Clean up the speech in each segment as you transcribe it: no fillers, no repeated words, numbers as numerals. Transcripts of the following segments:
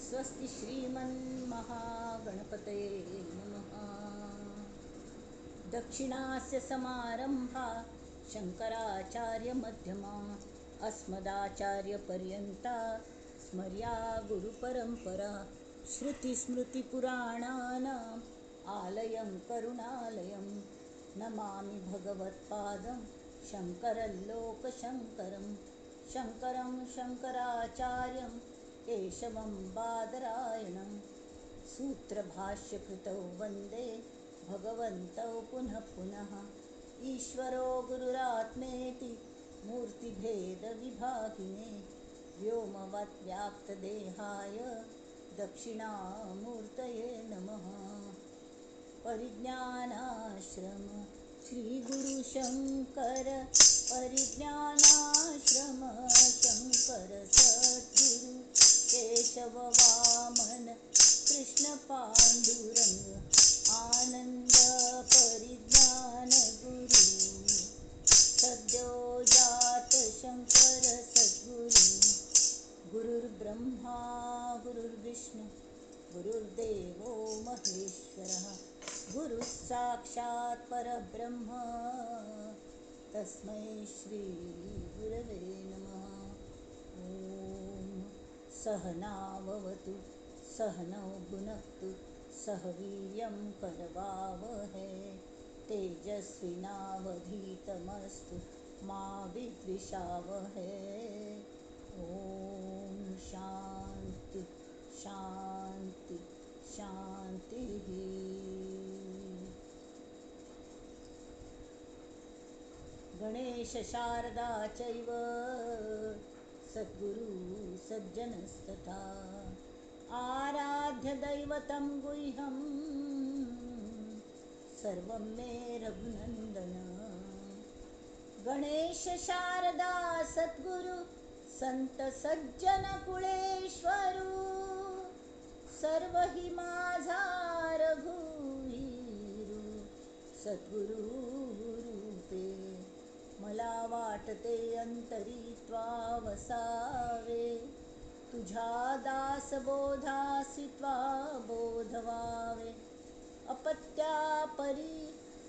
स्वस्ति श्रीमन्महागणपतये नमः। दक्षिणास्य समारंभा शंकराचार्यमध्यमा अस्मदाचार्यपर्यन्ता स्मर्या गुरुपरंपरा। श्रुतिस्मृतिपुराणानाम् आलयं करुणालयं नमामि भगवत्पादं शङ्करल्लोकशङ्करं। शङ्करं शङ्कराचार्यं केशवं बादरायणं सूत्रभाष्यकृतौ वन्दे भगवन्तौ पुनः पुनः। ईश्वरो गुरुरात्मेति मूर्तिभेदविभागिने व्योमवद्व्याप्तदेहाय दक्षिणामूर्तये नमः। परिज्ञानाश्रम श्रीगुरुशङ्कर परिज्ञानाश्रम शङ्कर सद्गुरु केशववामन कृष्ण पाण्डुरङ्ग आनन्द परिज्ञान गुरु सद्योजात शङ्कर सद्गुरु। गुरुर्ब्रह्मा गुरुर्विष्णु गुरुर्देवो महेश्वरः गुरुः साक्षात् परब्रह्म तस्मै श्री गुरवे नमः। ॐ सहनाववतु सहनौ भुनक्तु सह वीर्यं करवावहै तेजस्विनावधीतमस्तु मा विद्विषावहै। ॐ शान्ति शान्ति शान्तिः। गणेश शारदा चैव सद्गुरु सज्जनस्तथा आराध्य दैवतं गुह्यं सर्वं मे रघुनन्दन। गणेश शारदा सद्गुरु संत सज्जन कुळेश्वरू सर्व हि माझा रघुवीरू। सद्गुरु रूपे मला वाटते अंतरी त्वा वसावे तुझ्या दासबोधासी त्वा बोधवावे। अपत्या परी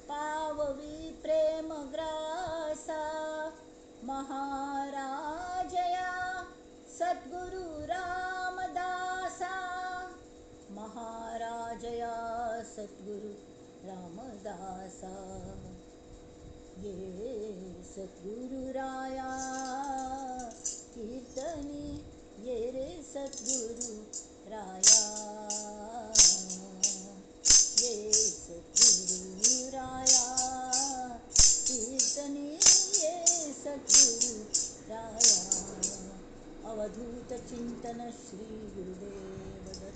पाववी प्रेमग्रासा महाराजया सद्गुरु रामदासा। महाराजया सद्गुरु रामदासा। ये सद्गुरु राया कीर्तनी ये रे सद्गुरु राया। ये सद्गुरु राया कीर्तनी ये सद्गुरु राया। अवधूत चिंतन श्री गुरुदेव दत्त।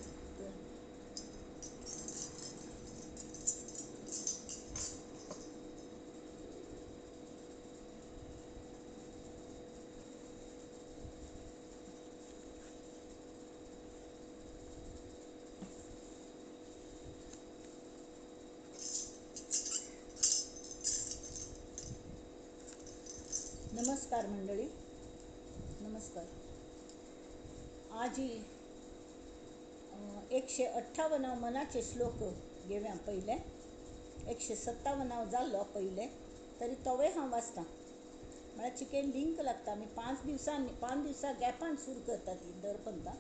नमस्कार मंडळी, नमस्कार. आज 158 मनाचे श्लोक घेव्या पहिले 157 जाल्लो पहिले तरी तवे हांव वाचता. मला चिकेन लिंक लागता. मी 5 दिवसा गॅपान सुरू करता ती दर पंता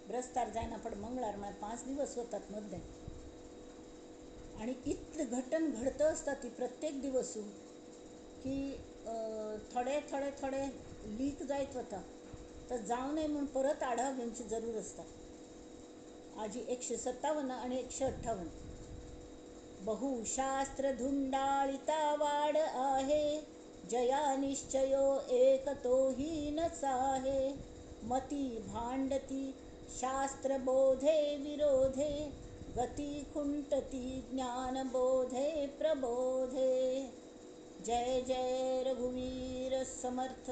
ब्रस्तार जायना पण मंगळार मला 5 दिवस होतात मधले आणि इतलं घटन घडतं असता ती प्रत्येक दिवसू की थोडे लीक जायत वता तर जाऊ नये म्हणून परत आढावा घेवची जरूर असता. आज 157 आणि 158. बहुशास्त्र धुंडाळिता वाड आहे जया निश्चयो एक तोहीनच आहे. मती भांडती शास्त्र बोधे विरोधे गती खुंटती ज्ञान बोधे प्रबोधे. जय जय रघुवीर समर्थ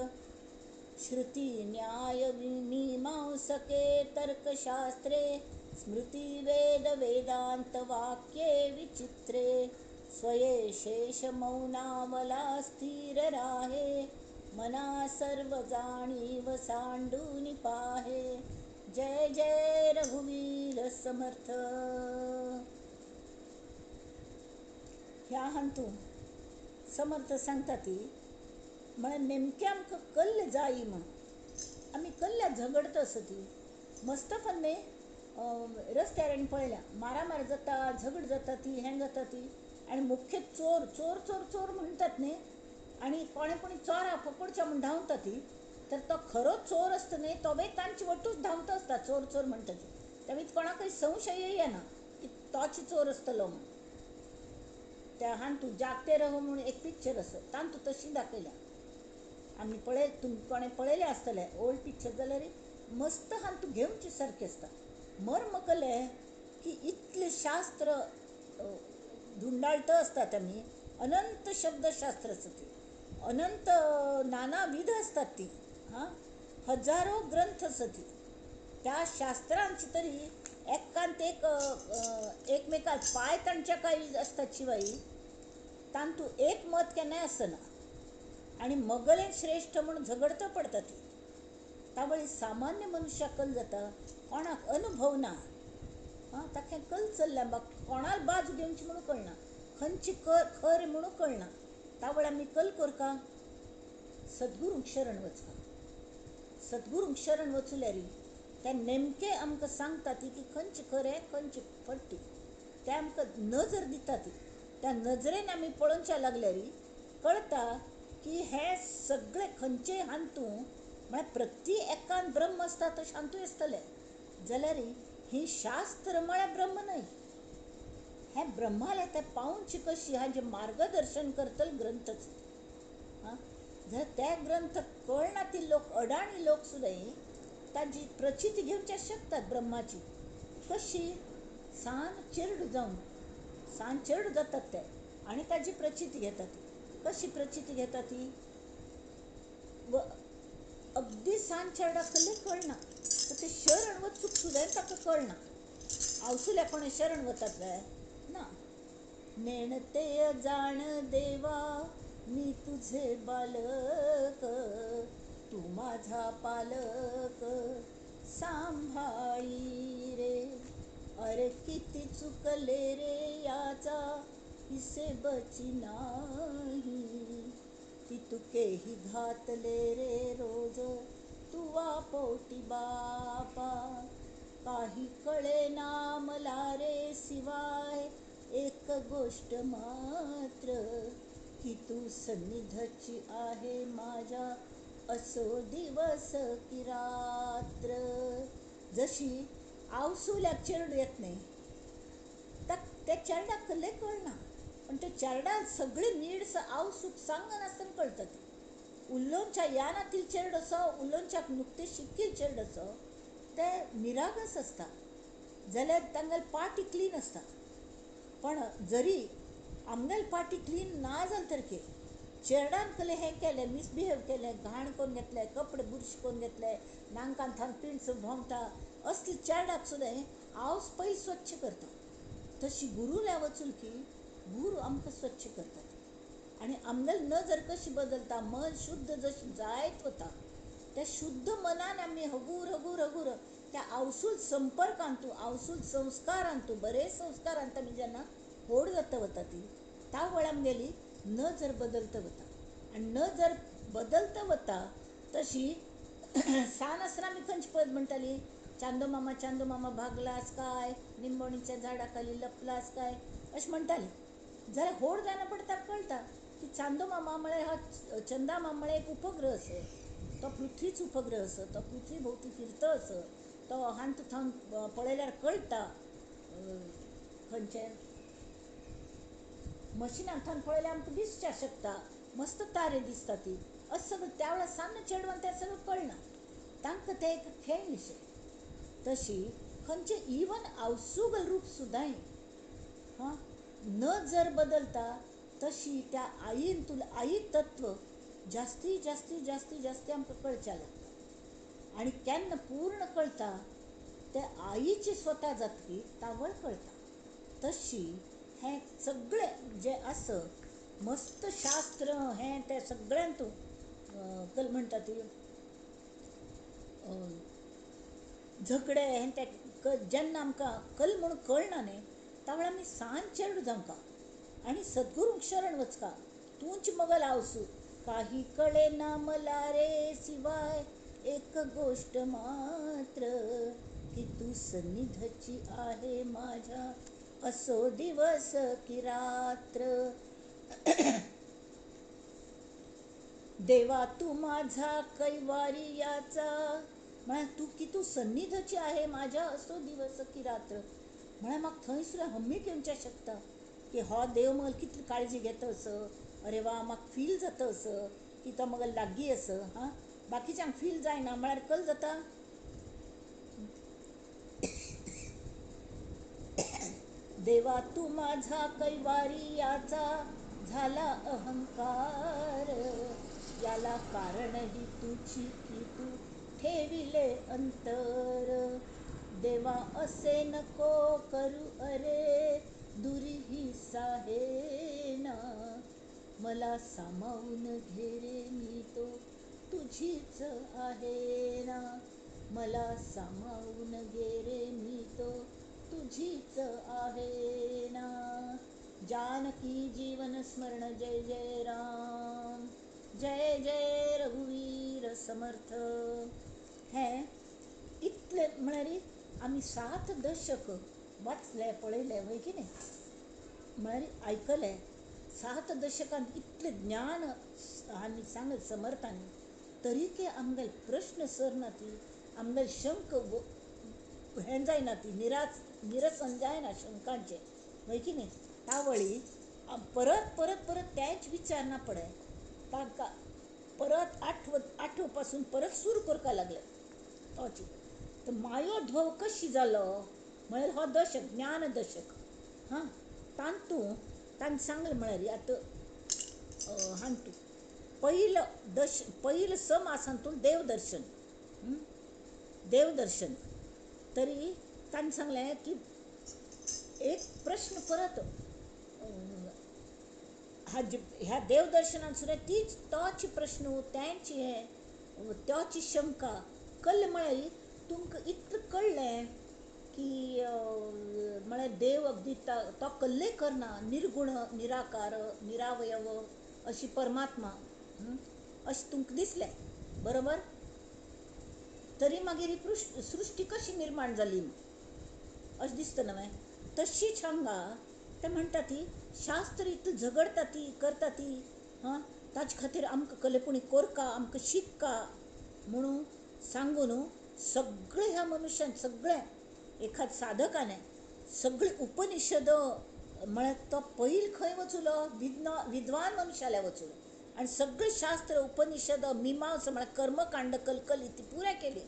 श्रुती न्याय मीमांसके तर्कशास्त्रे स्मृती वेद वेदांत वाक्ये विचित्रे. स्वये शेष मौनावला स्थिर राहे मना सर्व जाणीव सांडूनि पाहे. जय जय रघुवीर समर्थ. ह्या हांतू समर्थ सांगता ती म्हळ्या नेमक्या आमकां कल्ल जायी म्हण. आमी कल्ल्या झगडत असो ती मस्त फन्ने रस्त्यार पळयल्या मारामार जाता, झगड जाता ती, हें जाता ती. आणि मुख्य चोर चोर चोर चोर म्हणटात न्ही. आणि कोणी चोरा पकडच्या म्हण धांवता ती. तर तो खरो चोर असता न्ही तोय तांचे वटूच धांवता असता चोर चोर म्हणटा ती. त्यावेळी कोणाकय संशय येना की तोच चोर असतलो म्हण. त्या हांतू जागते रहो म्हणून एक पिक्चर असो तांतू तशी दाखयल्या. आमी तुम्ही कोणें पळयलें आसतलें ओल्ड पिक्चर जाल्यार मस्त हांतू घेवचे सारकें आसता. मर्म कले की इतले शास्त्र धुंडाळत असतात आमी. अनंत शब्दशास्त्र असतं ती, अनंत नानाविध असतात ती. हजारो ग्रंथ असत त्या शास्त्रांची तरी एकांत एक एकमेका पाय तांच्या काही असतात शिवाय तांतू एक मत केन्नाय आसना. आणि मगलें श्रेष्ठ म्हणून झगडत पडता ती. त्यावेळी सामान्य मनशाक कल जाता कोणाक अनुभव ना. ताका कल चल्ल्या म्हाका कोणाल बाजू घेवची म्हणून कळना, खंयची खर म्हणून कळना. त्यावेळी आमी कल करका सद्गुरूंक शरण वचका. सद्गुरूंक शरण वचुल्यार ते नेमके आमकां सांगता ती की खंयचे खरें खंयचे फट्टी. ते आमकां नजर दिता ती. त्या नजरेन आमी पळोवच्या लागल्यार कळटा की हे सगळे खंयचे हांतू म्हळ्यार प्रती एकान ब्रह्म आसता तशें हांतूय आसतलें जाल्यार ही शास्त्र म्हळ्यार ब्रह्म न्हय. हें ब्रह्माला ते पावची कशी हाजें मार्गदर्शन करतले ग्रंथच. जर ते ग्रंथ कळना ती लोक अडाणी लोक सुद्दां ताजी प्रचिती घेवच्या शकतात ब्रह्माची. कशी सान चिरड जावन सान चिरड जातात ते आणि ताजी प्रचिती घेतात ती. कशी प्रचिती घेता ती अगदी सान चिरडाकले कळना तर ते शरण वचूक सुद्दां ताका कळना. आवसुल्या कोणी शरण वतात काय ना. नेणते जाण देवा मी तुझे बालक, तू माझा पालक सांभाळी रे. अरे किती चुकले रे याचा हिसेबची नाही. ती तुकेही घातले रे रोज तुवा पोटी बापा. काही कळे ना मला रे शिवाय एक गोष्ट मात्र, की तू सन्निधाची आहे माझ्या असो दिवस की रात्र. जशी आवसुल्याक चिरड येत नाही त्या चरडाक लय कळना. पण ते चरडा सगळे नीड आवसूक सांगन आसतना कळटा ती. उल्लोंच्या यानातील चेरड असो उल्लोंच्याक नुकते शिक्कील चेरड असो ते निरागस असता जाल्यार तांगेल पाटी क्लीन असता. पण जरी आमगेल पाटी क्लीन ना जाल तरके चेरडान कले हें केलें मिसबिहेव केलें, घाण करून घेतलें, कपडे बुरश करून घेतले, नांकान थान पिंड्स भोंवता असले चेरडाक सुद्दां आवस पयली स्वच्छ करता. तशी गुरुल्या वचून की गुरू आमकां स्वच्छ करतात. आणि आमगेल नजर कशी बदलता मन शुद्ध जशी जायत वता त्या शुद्ध मनान आमी हगूर हगूर हगूर त्या आवसूल संपर्कांतू आवसूल संस्कारांतू बरे संस्कारांत आमी जेन्ना व्हड जाता वता ती त्या वेळा आमगेली नजर बदलता वता. आनी नजर बदलता वता तशी सान आसतना आमी खंयची पद म्हणटाली चांदो मामा भागलास काय, निंबोणीच्या झाडा खाली लपलास काय अशें म्हणटाली. जाल्यार व्हड जायना पडटा कळटा की चांदो मामा म्हळ्यार हा चंदा मामा म्हळ्यार एक उपग्रह असो. तो पृथ्वीच उपग्रह असो. तो पृथ्वी भोंवती फिरता असो. तो हांतू थावन पळयल्यार कळटा खंयचे मशिनान थावन पळयल्यार आमकां दिसच्या शकता मस्त तारे दिसता ती. असं सगळं त्या वेळार सान्न चेडवान तें सगळं कळना. तांकां तें एक खेळशें. तशी खंयचे इवन आवसूगल रूप सुद्दां न जर बदलता तशी त्या आईन तुला आई तत्व जास्ती जास्ती जास्ती जास्ती आमकां कळच्या लागता. आणि केन्ना पूर्ण कळटा ते आईची स्वता जातकी तावळ कळटा. तशी हें सगळें जें आसा मस्त शास्त्र हें तें सगळ्यांतू कल म्हणटा ती झगडे हें तें जेन्ना आमकां कल म्हणून कळना न्ही त्या वेळार आमी सांज चेडूं जावंका आणि सद्गुरूंक शरण वचका. तूंच मगल आवसू काही कळेना मला रे सिवाय एक गोष्ट मात्र की तू सन्निधची आहे माझ्या असो दिवस की रात्र. देवा तू माझा कैवारी याचा म्हणा तू सन्निधची आहे माझ्या असो दिवस की रात्र. म्हणा म्हाका थंय सुद्दां हम्मीक येवच्या शकता की हो देव मगल कितली काळजी घेता असं. अरे वा म्हाका फील जाता असं की तो मगल लागीं असं. हां बाकीच्यांक फील जायना म्हळ्यार कल जाता. देवा तू माझा कैवारी याचा झाला अहंकार याला कारणही तुझी की तू ठेविले अंतर. देवा असे नको करू अरे दुरी ही साहेना मला सामावून घे रे मी तो तुझीच आहे ना. मला सामावून घे रे मी तो तुझीच आहे ना. जानकी जीवन स्मरण जय जय राम जय जय रघुवीर समर्थ. हें इतले म्हळ्यार आमी 7 दशक वाचले पळयले वय की न्ही म्हळ्यार आयकले. 7 दशकांत इतले ज्ञान आनी सांगले समर्थांनी तरीके आमगेले प्रश्न सरना ती आमगेले शंक हें जायना ती निरसन जायना शंकांचे वय की न्ही. त्या वळी परत परत परत तेच विचार ना पडे तांकां परत आठव पासून परत सुरू करपा लागले तोची. तर मायो ध्वव कशी जालो म्हळ्यार हो दशक ज्ञान दशक. हां तांणी सांगलें म्हळ्यार आतां हांतू पहिलं सम आसा तूं देवदर्शन. देवदर्शन तरी तांणी सांगलें की एक प्रश्न परत ह्या देवदर्शनान सुद्दां तोच प्रश्न तेंची हें तोची शंका कल्ल म्हळ्यार तुमकां इतलें कळ्ळें की म्हळ्यार देव दिता तो कल्ले करना निर्गुण निराकार निरावयव अशी परमात्मा अशें तुमकां दिसलें बरोबर. तरी मागीर ही सृश्टी कशी निर्माण जाली अशें दिसता न्हय. तशीच हांगा ते म्हणटा ती शास्त्र इतली झगडटा ती करता ती. हां ताचे खातीर आमकां कलेपुणी कोरका आमकां शिकका म्हणून सांगून सगळे ह्या मनशान सगळे एखाद साधकाने सगळे उपनिषद म्हळ्यार तो पयलीं खंय वचूलो विद्वान मनशाल्या वचूलो आनी सगळे शास्त्र उपनिषद मिमांसा म्हळ्यार कर्मकांड कलकली ती पुराय केली.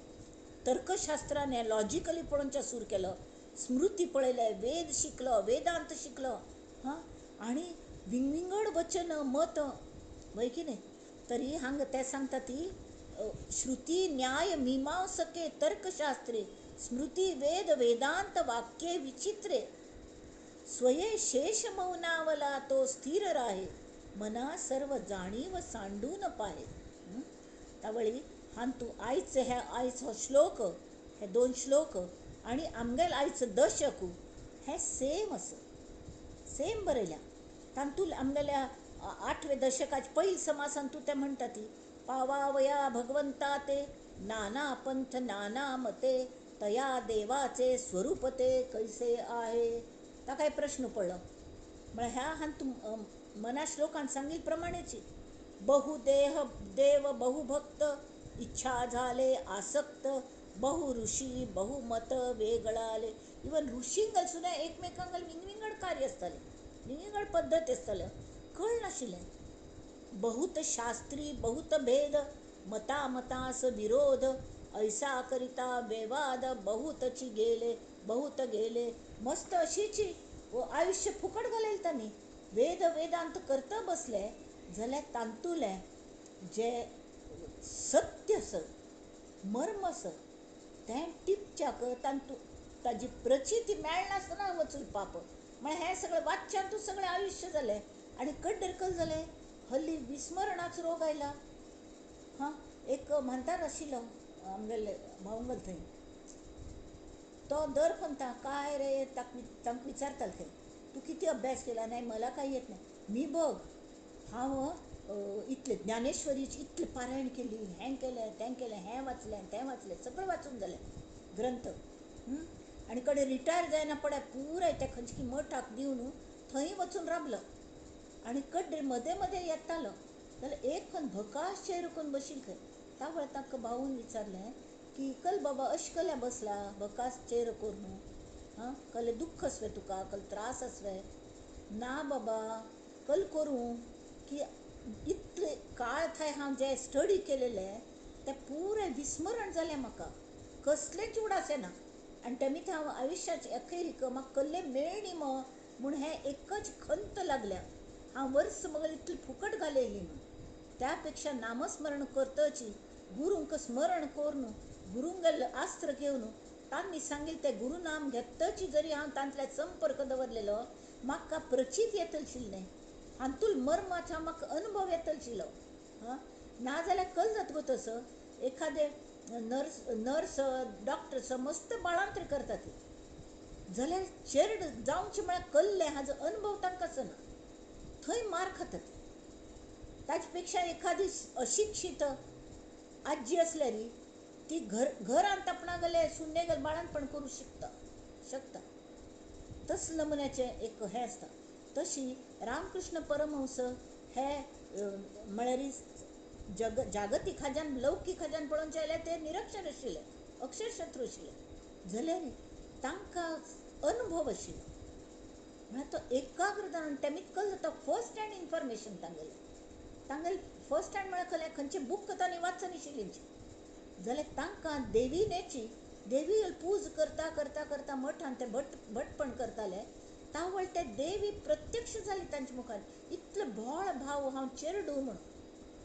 तर्कशास्त्रान हें लॉजिकली पळोवनचें सुरू केलो. स्मृती पळयले वेद शिकलो वेदांत शिकलो. हां आनी विंगड वचन मत वय की न्ही. तरी हांगा ते सांगता ती श्रुती न्याय मीमांसके तर्कशास्त्रे स्मृती वेद वेदांत वाक्ये विचित्रे स्वये शेष मौनावला तो स्थिर राहे मना सर्व जाणीव सांडून पाहे. त्यावेळी हांतू आयज हो श्लोक हे 2 श्लोक आनी आमगेले आयज दशक हें सेम सेम बरयल्या. तांतूंत आमगेल्या 8वें दशकाच्या पयली समासान तूं ते म्हणटा ती पावावया भगवंता ते नाना पंथ नाना मते तया देवाचे स्वरूप ते कैसे आहे. ताका प्रश्न पडलो म्हळ्यार ह्या हांतू मना श्लोकान सांगिल्ले प्रमाणेची बहुदेह देव बहुभक्त इच्छा झाले आसक्त बहु ऋषी बहुमत वेगळाले. इवन ऋषींगल सुद्दां एकमेकांगल विंगड कार्य आसतालें विंगड पद्दती आसताल्यो कळनाशिल्लें. बहुत शास्त्री बहुत भेद मता मतास विरोध ऐसा करिता वेवाद बहुतची गेले बहुत गेले. मस्त अशीची आयुष्य फुकट घालयलें तांणी. वेदांत करता बसले जाल्यार तांतुलें जे सत्य मर्म तें टिपच्याक ताजी प्रचिती मेळनासतना वचून पाप म्हळ्यार हें सगळें वाच्यांतूच सगळें आयुश्य जालें आनी कड्डरकल जालें. हल्ली विस्मरणाचो रोग आयला. हां एक म्हणटार आशिल्लो आमगेले भावंगल थंय तो दर म्हणता काय रे तांकां विचारताले खंय तूं किती अभ्यास केला नाही मला काही येत नाही मी बघ हांव इतले ज्ञानेश्वरीची इतले पारायण केली हें केलें तें केलें हें वाचलें तें वाचलें सगळं वाचून जालें ग्रंथ आनी कडेन रिटायर जायना पडे पुराय ते खंयची मठाक दिवन थंय वचून राबलो आनी कड्डे मदें मदें येतालो जाल्यार एक खंय भकास चेर करून बशिल्लो खंय त्या ताका भाऊन विचारलें की कल बाबा अशें कल्या बसला भकास चेर करून हां कले दुख्ख असवे तुका कल त्रास असवे ना बाबा कल करूं की इतले काळ थंय हांव जे स्टडी केलेले ते पुराय विस्मरण जालें म्हाका कसलेंच उडास येना आनी ते मीत हांव आयुश्याचे अखेरीक म्हाका कसलें मेळ्ळी म्हूण हें एकच खंत लागल्या हांव वर्स मगल इतली फुकट घालयली म्हूण त्या पेक्षा नामस्मरण करतची गुरूंक स्मरण करून गुरूंगेल अस्त्र घेवन तांणी सांगिल्लें ते गुरुनाम घेतची जरी हांव तांतले संपर्क दवरलेलो म्हाका प्रचित येतलशिल्लें हातूंत मर्माचा म्हाका अनुभव येतलशिल्लो हां नाजाल्यार कल जाता गो तसो एखादे नर्स डॉक्टर मस्त बाळांतरी करता ती जाल्यार चेड जावचें म्हळ्यार कल्लें हाजो अनुभव तांकां आसना थंय मार खाता ती ताचे पेक्षा एखादी अशिक्षीत आजी असल्यार ती घरांत आपणागेले सुन्नेगेल बाळांतपण करूं शकता तस नमुन्याचें एक हें आसता तशी रामकृष्ण परमहंस हे म्हळ्यार जागतीक हाज्यान लौकीक हाज्यान पळोवचें जाल्यार ते निरक्षर आशिल्ले अक्षरशत्रू आशिल्ले जाल्यार तांकां अनुभव आशिल्लो म्हळ्यार तो एकाग्र जावन तेमीत कल जाता फर्स्ट हँड इन्फॉर्मेशन तांगेले फर्स्ट हँड म्हळ्यार खंय खंयचे बूक तांणी वाचनाशिल्लींची जाल्यार तांकां देवीनेची देवी पूज करता करता करता मठान ते भटपण करताले तावळ ते देवी प्रत्यक्ष जाली तांच्या मुखार इतले भोळ भाव हांव चेरडू म्हूण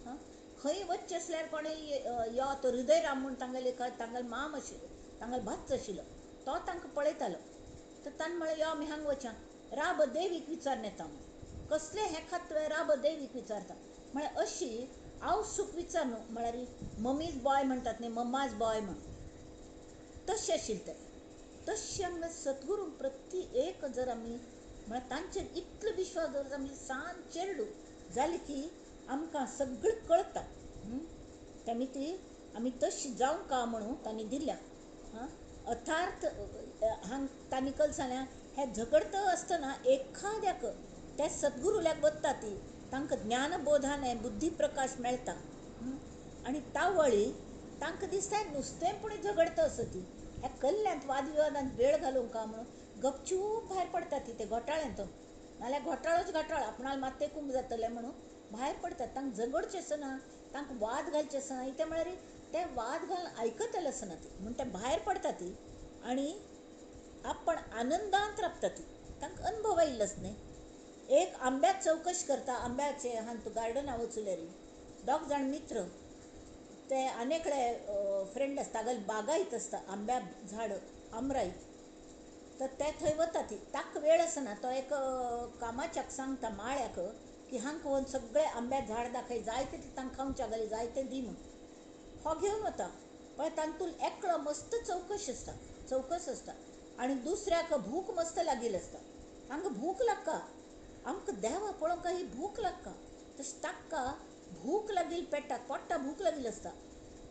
हां खंय वच्चे असल्यार कोणें यो तो हृदयराम म्हूण तांगेले माम आशिल्लो तांगेलो भाच आशिल्लो तो तांकां पळयतालो तर ताणें म्हळें यो आमी हांगा वचा राब देवीक विचारून येता म्हूण कसलें हें खात तुवें राब देवीक विचारता म्हळ्यार अशी हांव सूख विचार न्हू म्हळ्यार मम्मीज बॉय म्हणटात न्ही मम्माज बॉय म्हण तशें आशिल्लें तें तशें आमगे सद्गुरू प्रती एक जर आमी म्हळ्यार तांचेर इतलो विश्वास दवरता आमी सान चेरडू जाली की आमकां सगळें कळटा तेमी ती आमी तशी जावं का म्हणून तांणी दिल्या हां अर्थार्थ तांणी कल सांगल्या हें झगडत आसतना एखाद्याक त्या सद्गुरूल्याक बसता ती तांकां ज्ञानबोधान बुद्धीप्रकाश मेळटा आनी तावळी तांकां दिसता नुस्तेंपणी झगडता असो ती ह्या कल्ल्यांत वादविवादांत वेळ घालूंक का म्हणून गपचूप भायर पडटा ती ते घोटाळ्यांतून नाल्यार घोटाळोच घोटाळो आपणाल माते कुंभ जातलें म्हणून भायर पडटात तांकां झगडचें आसना तांकां वाद घालचें आसना इतें म्हळ्यार ते वाद घालून आयकतले आसना ती म्हूण ते भायर पडटा ती आनी आपण आनंदांत राबता ती तांकां अनुभव येयल्लोच न्ही एक आंब्याक चवकशी करता आंब्याचे हांत गार्डना वचूल्यार दोग जाण मित्र ते आनेकडे फ्रेंड आसता तागेले बागायत आसता आंब्या झाड आमराईत तर ते थंय वता ती ताका वेळ आसना तो एक कामाच्याक सांगता माळ्याक की हांकां व्हरून सगळे आंब्या झाड दाखय जाय तितलें तांकां खावच्या घाली जाय तें दी म्हूण हो घेवन वता पण तातूंत एकलो मस्त चौकस आसता आनी दुसऱ्याक भूक मस्त लागील आसता हांकां भूक लागता आमकां देवा पळोवंक ही भूक लागता तशें ताका भूक लागील पेटाक पोट्टा भूक लागील आसता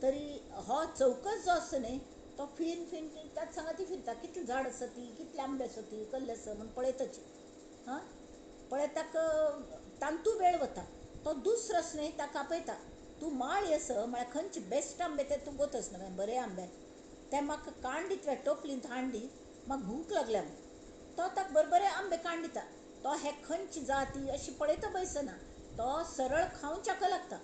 तरी हो चौकस जो आसता न्ही तो फिन ताच सांगा ती फिरता कितले झाड आसा ती कितले आंबे आसा ती कसले आसा म्हूण पळयताची हां पळयताक तांतू वेळ वता तो दुसरो आसा न्ही ताका आपयता तूं माळी आसा म्हळ्यार खंयचे बेस्ट आंबे ते तूं गोतस न्हय बरे आंबे ते म्हाका काण दी तुवें टोपलींत हाड दी म्हाका भूक लागल्या म्हूण तो ताका बरे आंबे काण दिता तो हे खंयची जाती अशी पळयता बसना तो सरळ खावच्याक लागता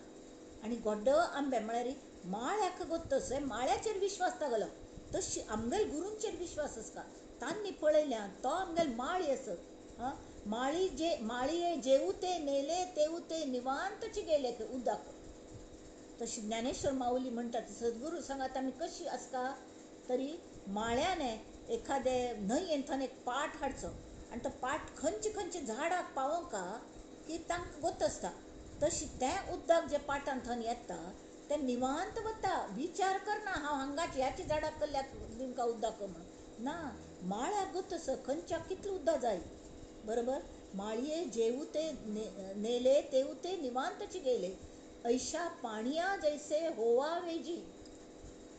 आनी गोड्ड आंबे म्हळ्यार माळ्याक गोतस माळ्याचेर विश्वास तागेलो तशी आमगेल गुरूंचेर विश्वास आसता तांणी पळयल्या तो आमगेल माळी आसत हां माळये जेऊ ते नेले तेऊ ते निवांतची गेले उदक तशी ज्ञानेश्वर माऊली म्हणटात सद्गुरू सांगात आमी कशी आसता तरी माळ्याने एखादे न्हंयेंत थंय एक पाट हाडचो आनी तो पाट खंयचे झाडाक पावोंका की तांकां गोत आसता तशी तें उदक जे पाटान थंय येता तें निवांत वता विचार करना हांव हांगाच ह्याच्या झाडाक कडल्याक दिमका उदक म्हणून ना माळ्या गो तसं खंच्या कितलं उद्दा जाई बरोबर. माळये जेऊ ते नेले तेऊ ते निवांतची गेले, ऐशा पाणिया जैसे होवा वेजी.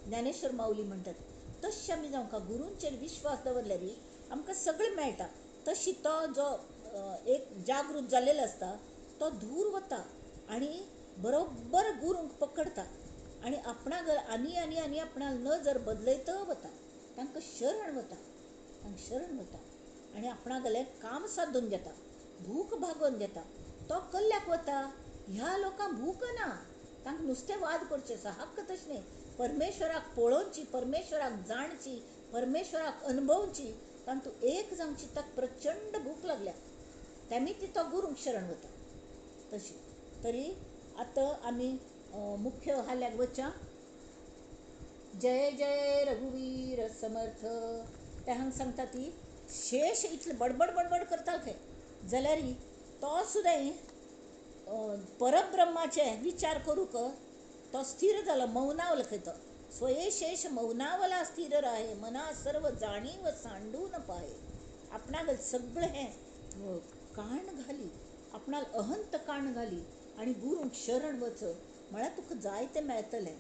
ज्ञानेश्वर माऊली म्हणतात. तशी आमी जावं का गुरूंचेर विश्वास दवरल्यार आमकां सगळें मेळटा. तशी तो जो एक जागृत जाल्लेलो आसता तो दूर वता आनी बरोबर गुरूंक पकडता आनी आपणाक आनी आनी आनी आपणाक न जर बदलयत वता, तांकां शरण वता, तांकां शरण वता आनी आपणागेलें काम सादून घेता, भूक भागोवन घेता. तो कल्ल्याक वता. ह्या लोकांक भूक ना, तांकां नुस्तें वाद करचें आसा, हक्क तशें न्ही. परमेश्वराक पळोवची, परमेश्वराक जाणची, परमेश्वराक अनुभवची, तांतूं एक जावची. ताका प्रचंड भूक लागल्या, तेमी ती तो गुरूंक शरण वता. तशी तरी आतां आमी मुख्य हाल्याक वचा. जय जय रघुवीर समर्थ. ते हांगा सांगता ती शेष इतलें बडबड बडबड करता खंय जाल्यार तो सुद्दां परब्रह्माचे विचार करूक तो स्थिर जालो, मौनावलो खंय तो. स्वये शेष मौनावला स्थिर राहे, मना सर्व जाणीव सांडून पाहे. आपणाक सगळें हें काण घाली, आपणाक अहंत काण घाली आनी गुरूंक शरण वच म्हळ्यार तुका जाय तें मेळटलें.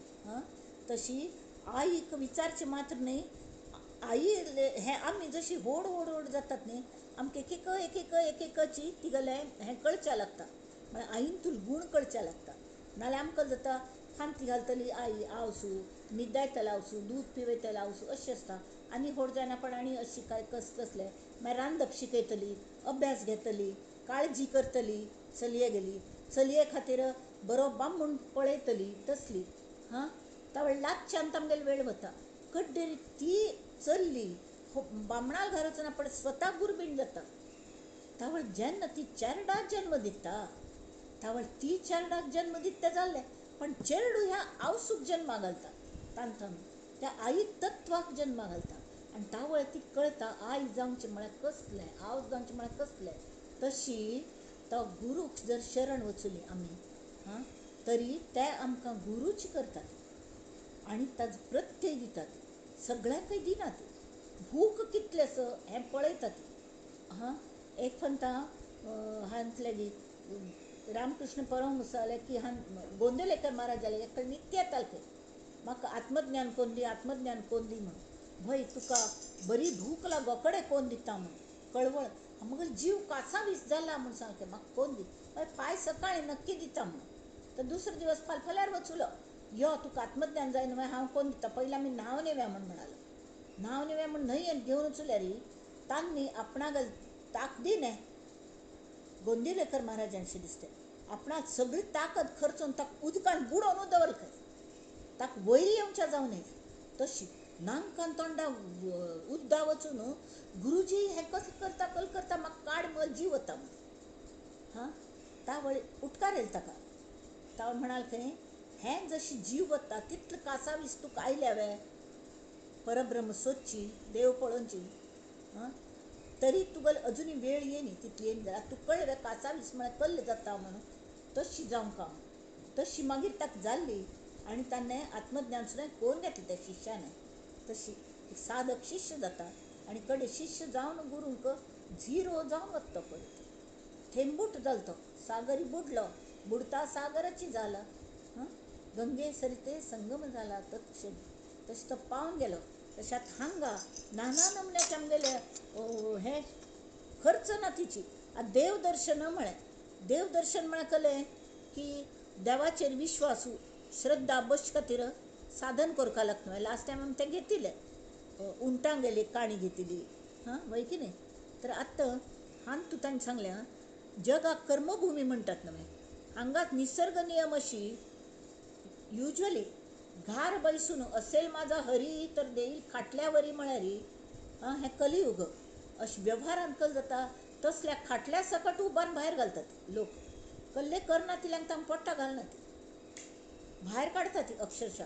तशी आईक विचारचें मात्र न्ही. आई हें आमी जशी व्हड व्हड व्हड जातात न्ही, आमकां एक एकची तिगेलें हें कळचें लागता. म्हळ्यार आईन तुला गूण कळचें लागता. नाल्यार आमकां जाता खांती घालतली आई आवसू, न्हिदायतलो आवसू, दूद पिवयतलो आवसू, अशें आसता. आनी व्हड जायना पण आनी अशी काय कसलें मागीर रांदप शिकयतली, अभ्यास घेतली, काळजी करतली चलये गेली, चलये खातीर बरो बामूण पळयतली तसली. तावळ लागच्यान तामगेलो वेळ वता. कड्डेरी ती चल्ली बामणाल घराच ना पण स्वता गुरबीण जाता. तावळ जेन्ना ती चेरडाक जन्म दिता, तावळ ती चेरडाक जन्म दिता जाल्लें, पण चेरडू ह्या आवसूक जन्मा घालता. तांतान त्या आई तत्वाक जन्मा घालता आनी तावळ ती कळता आई जावचें म्हळ्यार कसलें, आव जावचें म्हळ्यार कसलें. तशी तो गुरूक जर शरण वचुली आमी तरी ते आमकां गुरूच करतात आनी ताजो प्रत्यय दितात. सगळ्यांकय दिनात. भूक कितलें आसा हें पळयतात. एक फंत हांतले रामकृष्ण परमहंस जाले की गोंदेलेकर महाराज जाले एक नित्य येताले खंय, म्हाका आत्मज्ञान कोण दी, आत्मज्ञान कोण दी म्हण. भय तुका बरी भूक लागोकडे कोण दिता म्हण, कळवळ म्हाका जीव कासावीस जाला म्हण सांगलें, म्हाका कोण दी. फाय सकाळीं नक्की दिता म्हण. तर दुसरे दिवस फाल्यार वचुलो, यो तुका आत्मज्ञान जायना मागीर हांव कोण दिता, पयलीं आमी न्हांव नेवया म्हण म्हणालो. न्हांव नेवया म्हण न्हंयेन घेवन वचुल्यार तांणी आपणाक ताकदीन गोंदेलेकर महाराजांशी दिसते आपणाक सगळी ताकद खर्चून ताका उदकान बुडोवन दवरले खंय, ताका वयर येवचें जावं न्ही. तशी नांकान तोंडा उद्दा वचून गुरुजी हें कसलें करता कल करता म्हाका काड म्हण जीव वता म्हण. तावळ उठकार येयलो ताका. तावळ म्हणाल खंय हें जशी जीव वता तितलें कासावीस तुका आयल्या वे परब्रह्म सोदची, देव पळोवची. तरी तुगेलो अजुनी वेळ येयनी, तितली येयनी जाल्यार तुका कळ्ळें कासावीस म्हळ्यार कल्ल जाता म्हणून. तशी जावंक तशी मागीर ताका जाल्ली आनी ताणें आत्मज्ञान सुद्दां कोण घेतलें त्या शिश्यान. तशी साधक शिश्य जाता आनी कडे शिश्य जावन गुरूंक झिरो जावन वता. पळय थेंबूट जालो तो, सागरी बुडलो, बुडता सागराची जाला. गंगे सरिते संगम जाला तत्क्षण. तशें तो पावन गेलो. तशेंच हांगा नाना नमन्याचे आमगेले हे खर्च ना तिची. देवदर्शन म्हळ्यार कळ्ळें की देवाचेर विश्वास श्रद्धा बस खातीर साधन करपा लागता. लास्ट टायम आमी तें घेतिल्लें, उंटांक गेली काणी घेतिली वय की न्ही. तर आतां तूं ताणें सांगलें जगाक कर्मभुमी म्हणटात न्हय. हांगाच निसर्ग नियम अशी युजली घार बैसून असेल माझा हरी तर देईल खाटल्यावरी म्हळ्यार हें कलियुग अशें व्यवहारान कल जाता. तसल्या खाटल्या सकट उबारून भायर घालतात लोक. कल्ले करना तिल्यांक तांकां पोट्टा घालना ती भायर काडटा ती अक्षरशा.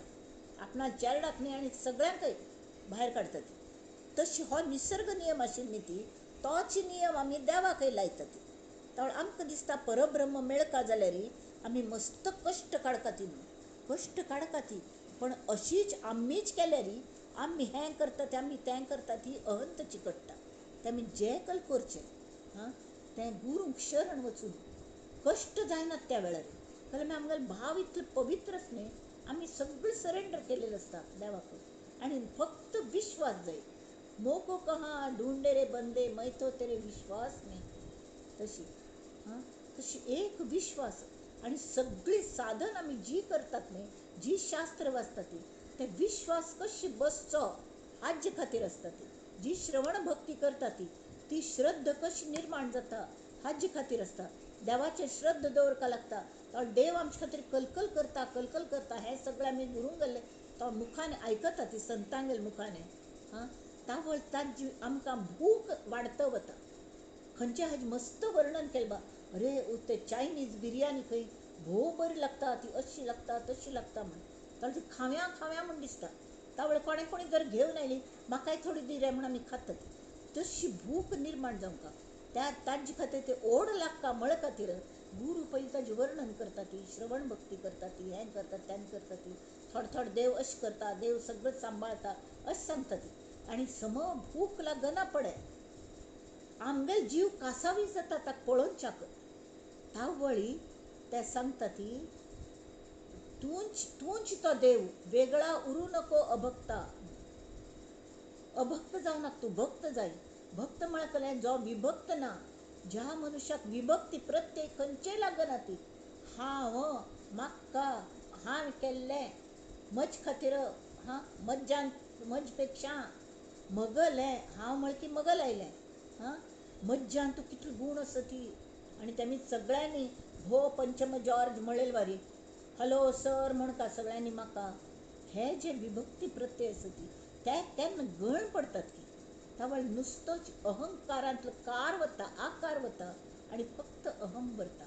आपणा चेरडाक न्ही आनी सगळ्यांकय भायर काडटा ती. तशी हो निसर्ग नियम आशिल्ली न्ही ती, तोच नियम आमी देवाकय लायता ती. तर आमकां दिसता परब्रह्म मेळका जाल्यार आमी मस्त कश्ट काडका ती, कश्ट काडका ती. पण अशीच आमीच केल्यार आम्ही हें करतात आम्ही तें करतात ही अहंत चिकट्टा तेमी जे कल करचें हां तें गुरूंक शरण वचून कश्ट जायनात त्या वेळार कारण आमगेलो भाव इतलो पवित्र आसले आमी सगळें सरेंडर केलेलं आसता देवाक आनी फक्त विश्वास जाय मोको कहा ढूंढे रे बंदे मैं तो तेरे विश्वास में तशी हां तशी एक विश्वास आणि सगळी साधन आमी जी करतात न्ही जी शास्त्र वाचतात ती ते विश्वास कशी बसचो हाजे खातीर आसता ती जी श्रवण भक्ती करता ती श्रद्ध कशी निर्माण जाता हाजे खातीर आसता देवाचेर श्रद्ध दवरका लागता तो देव आमचे खातीर कलकल करता हें सगळें आमी गुरूंक गेल्ले तो मुखाने आयकता ती संतांगेल मुखाने हां तावळ ताजी आमकां भूक वाडत वता खंयचे हाजे मस्त वर्णन केलें बा अरे ते चायनीज बिर्याणी खंय भोव बरी लागता ती अशी लागता तशी लागता म्हण तावळ ती खाव्या म्हण दिसता तावळे कोणी जर घेवन आयली म्हाकाय थोडी दी रे म्हण आमी खातात तशी भूक निर्माण जावंका त्या ताजे खातीर ते ओढ लागता मळ खातीर गुरू पयलीं ताजें वर्णन करता ती श्रवण भक्ती करता ती हें करता तें करता ती थोडे देव अशें करता देव सगळं सांबाळता अशें सांगता ती आनी सम भूक लागना पडे आमगेल जीव कासावी जाता ताका पळोवच्याक तावळी ते सांगता ती तूंच तो देव वेगळा उरू नको अभक्ता अभक्त जाऊ नाका तू भक्त जाय भक्त म्हळ्यार जो विभक्त ना ज्या मनशाक विभक्ती प्रत्येक खंयचे लागना ती हांव म्हाका हांवें केल्लें म्हजे खातीर हां म्हजे पेक्षा मगल हांव म्हळ्या की मगल आयलें हां मज्जान तूं कितली गूण आसा ती आनी तेमी सगळ्यांनी भो पंचम जॉर्ज म्हणलेले वारी हॅलो सर म्हणटा सगळ्यांनी म्हाका हे जे विभक्ती प्रत्यय आसा ती ते केन्ना गण पडटात की तावळ नुसतोच अहंकारांतलो कार वता आकार वता आनी फक्त अहम भरता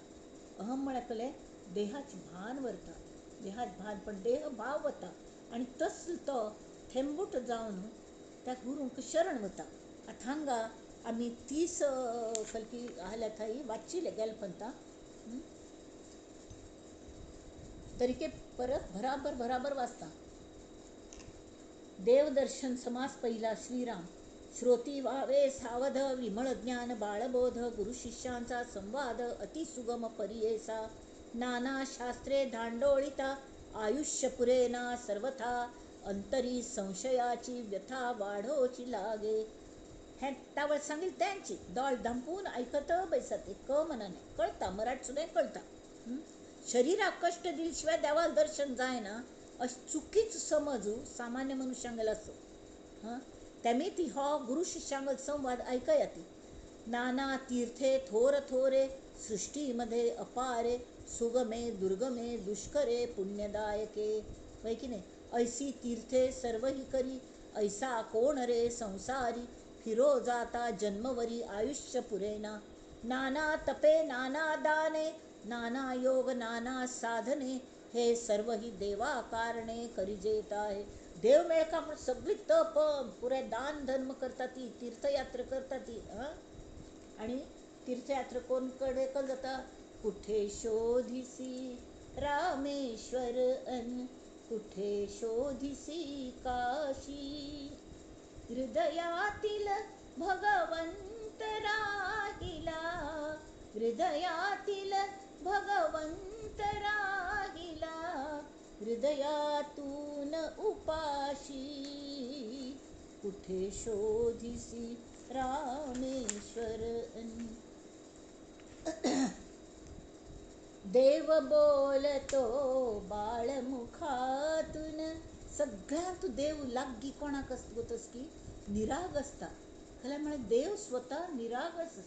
अहम म्हळ्यार देहाचें भान व्हरता देहाचें भान पण देह भाव वता आनी तसलो तो थेंबूट जावन त्या गुरूंक शरण वता आतां हांगा आमी 30 कलकी आहल्या थंय वाचिले गेलपंता तरीके परत बराबर वाचता देवदर्शन समास पहिला श्रीराम श्रोती व्हावे सावध विमळ ज्ञान बाळबोध गुरु शिष्यांचा संवाद अतिसुगम परियेसा नाना शास्त्रे धांडोळिता आयुष्य पुरेना सर्वथा अंतरी संशयाची व्यथा वाढोची लागे हे तावळ सांगील त्यांची दोळ धांपून ऐकत बैसत क मनाने कळता मराठी सुद्धा कळता शरीराक कष्ट दिल्याशिवाय देवाला दर्शन जायना अशी चुकीच समजू सामान्य मनशांगेला असो हां तेमी ती हो गुरु शिष्यांगल संवाद ऐकया ती नाना तीर्थे थोरे सृष्टीमध्ये अपारे सुगमे दुर्गमे दुष्करे पुण्यदायके वै की नाही ऐसी तीर्थे सर्वही करी ऐसा कोण रे संसारी फिरो जाता जन्मवरी आयुष्य पुरेना नाना तपे नाना दाने नाना योग नाना साधने हे सर्व ही देवा कारणे करिजेत आहे देव मेळका म्हणून सगळी तप पुरे दान धर्म करता ती तीर्थयात्रा करता ती आणि तीर्थयात्रा कोणकडे कल जाता कुठे शोधिसी रामेश्वर अन कुठे शोधिसी काशी हृदयातील भगवंत राहिला हृदयातील भगवंत राहिला हृदयातून उपाशी कुठे शोधिसी रामेश्वर देव बोलतो बाळमुखातून सगळ्यांत देव लागी कोणाक असतोच की निराग असता खरें म्हळ्यार देव स्वता निरागस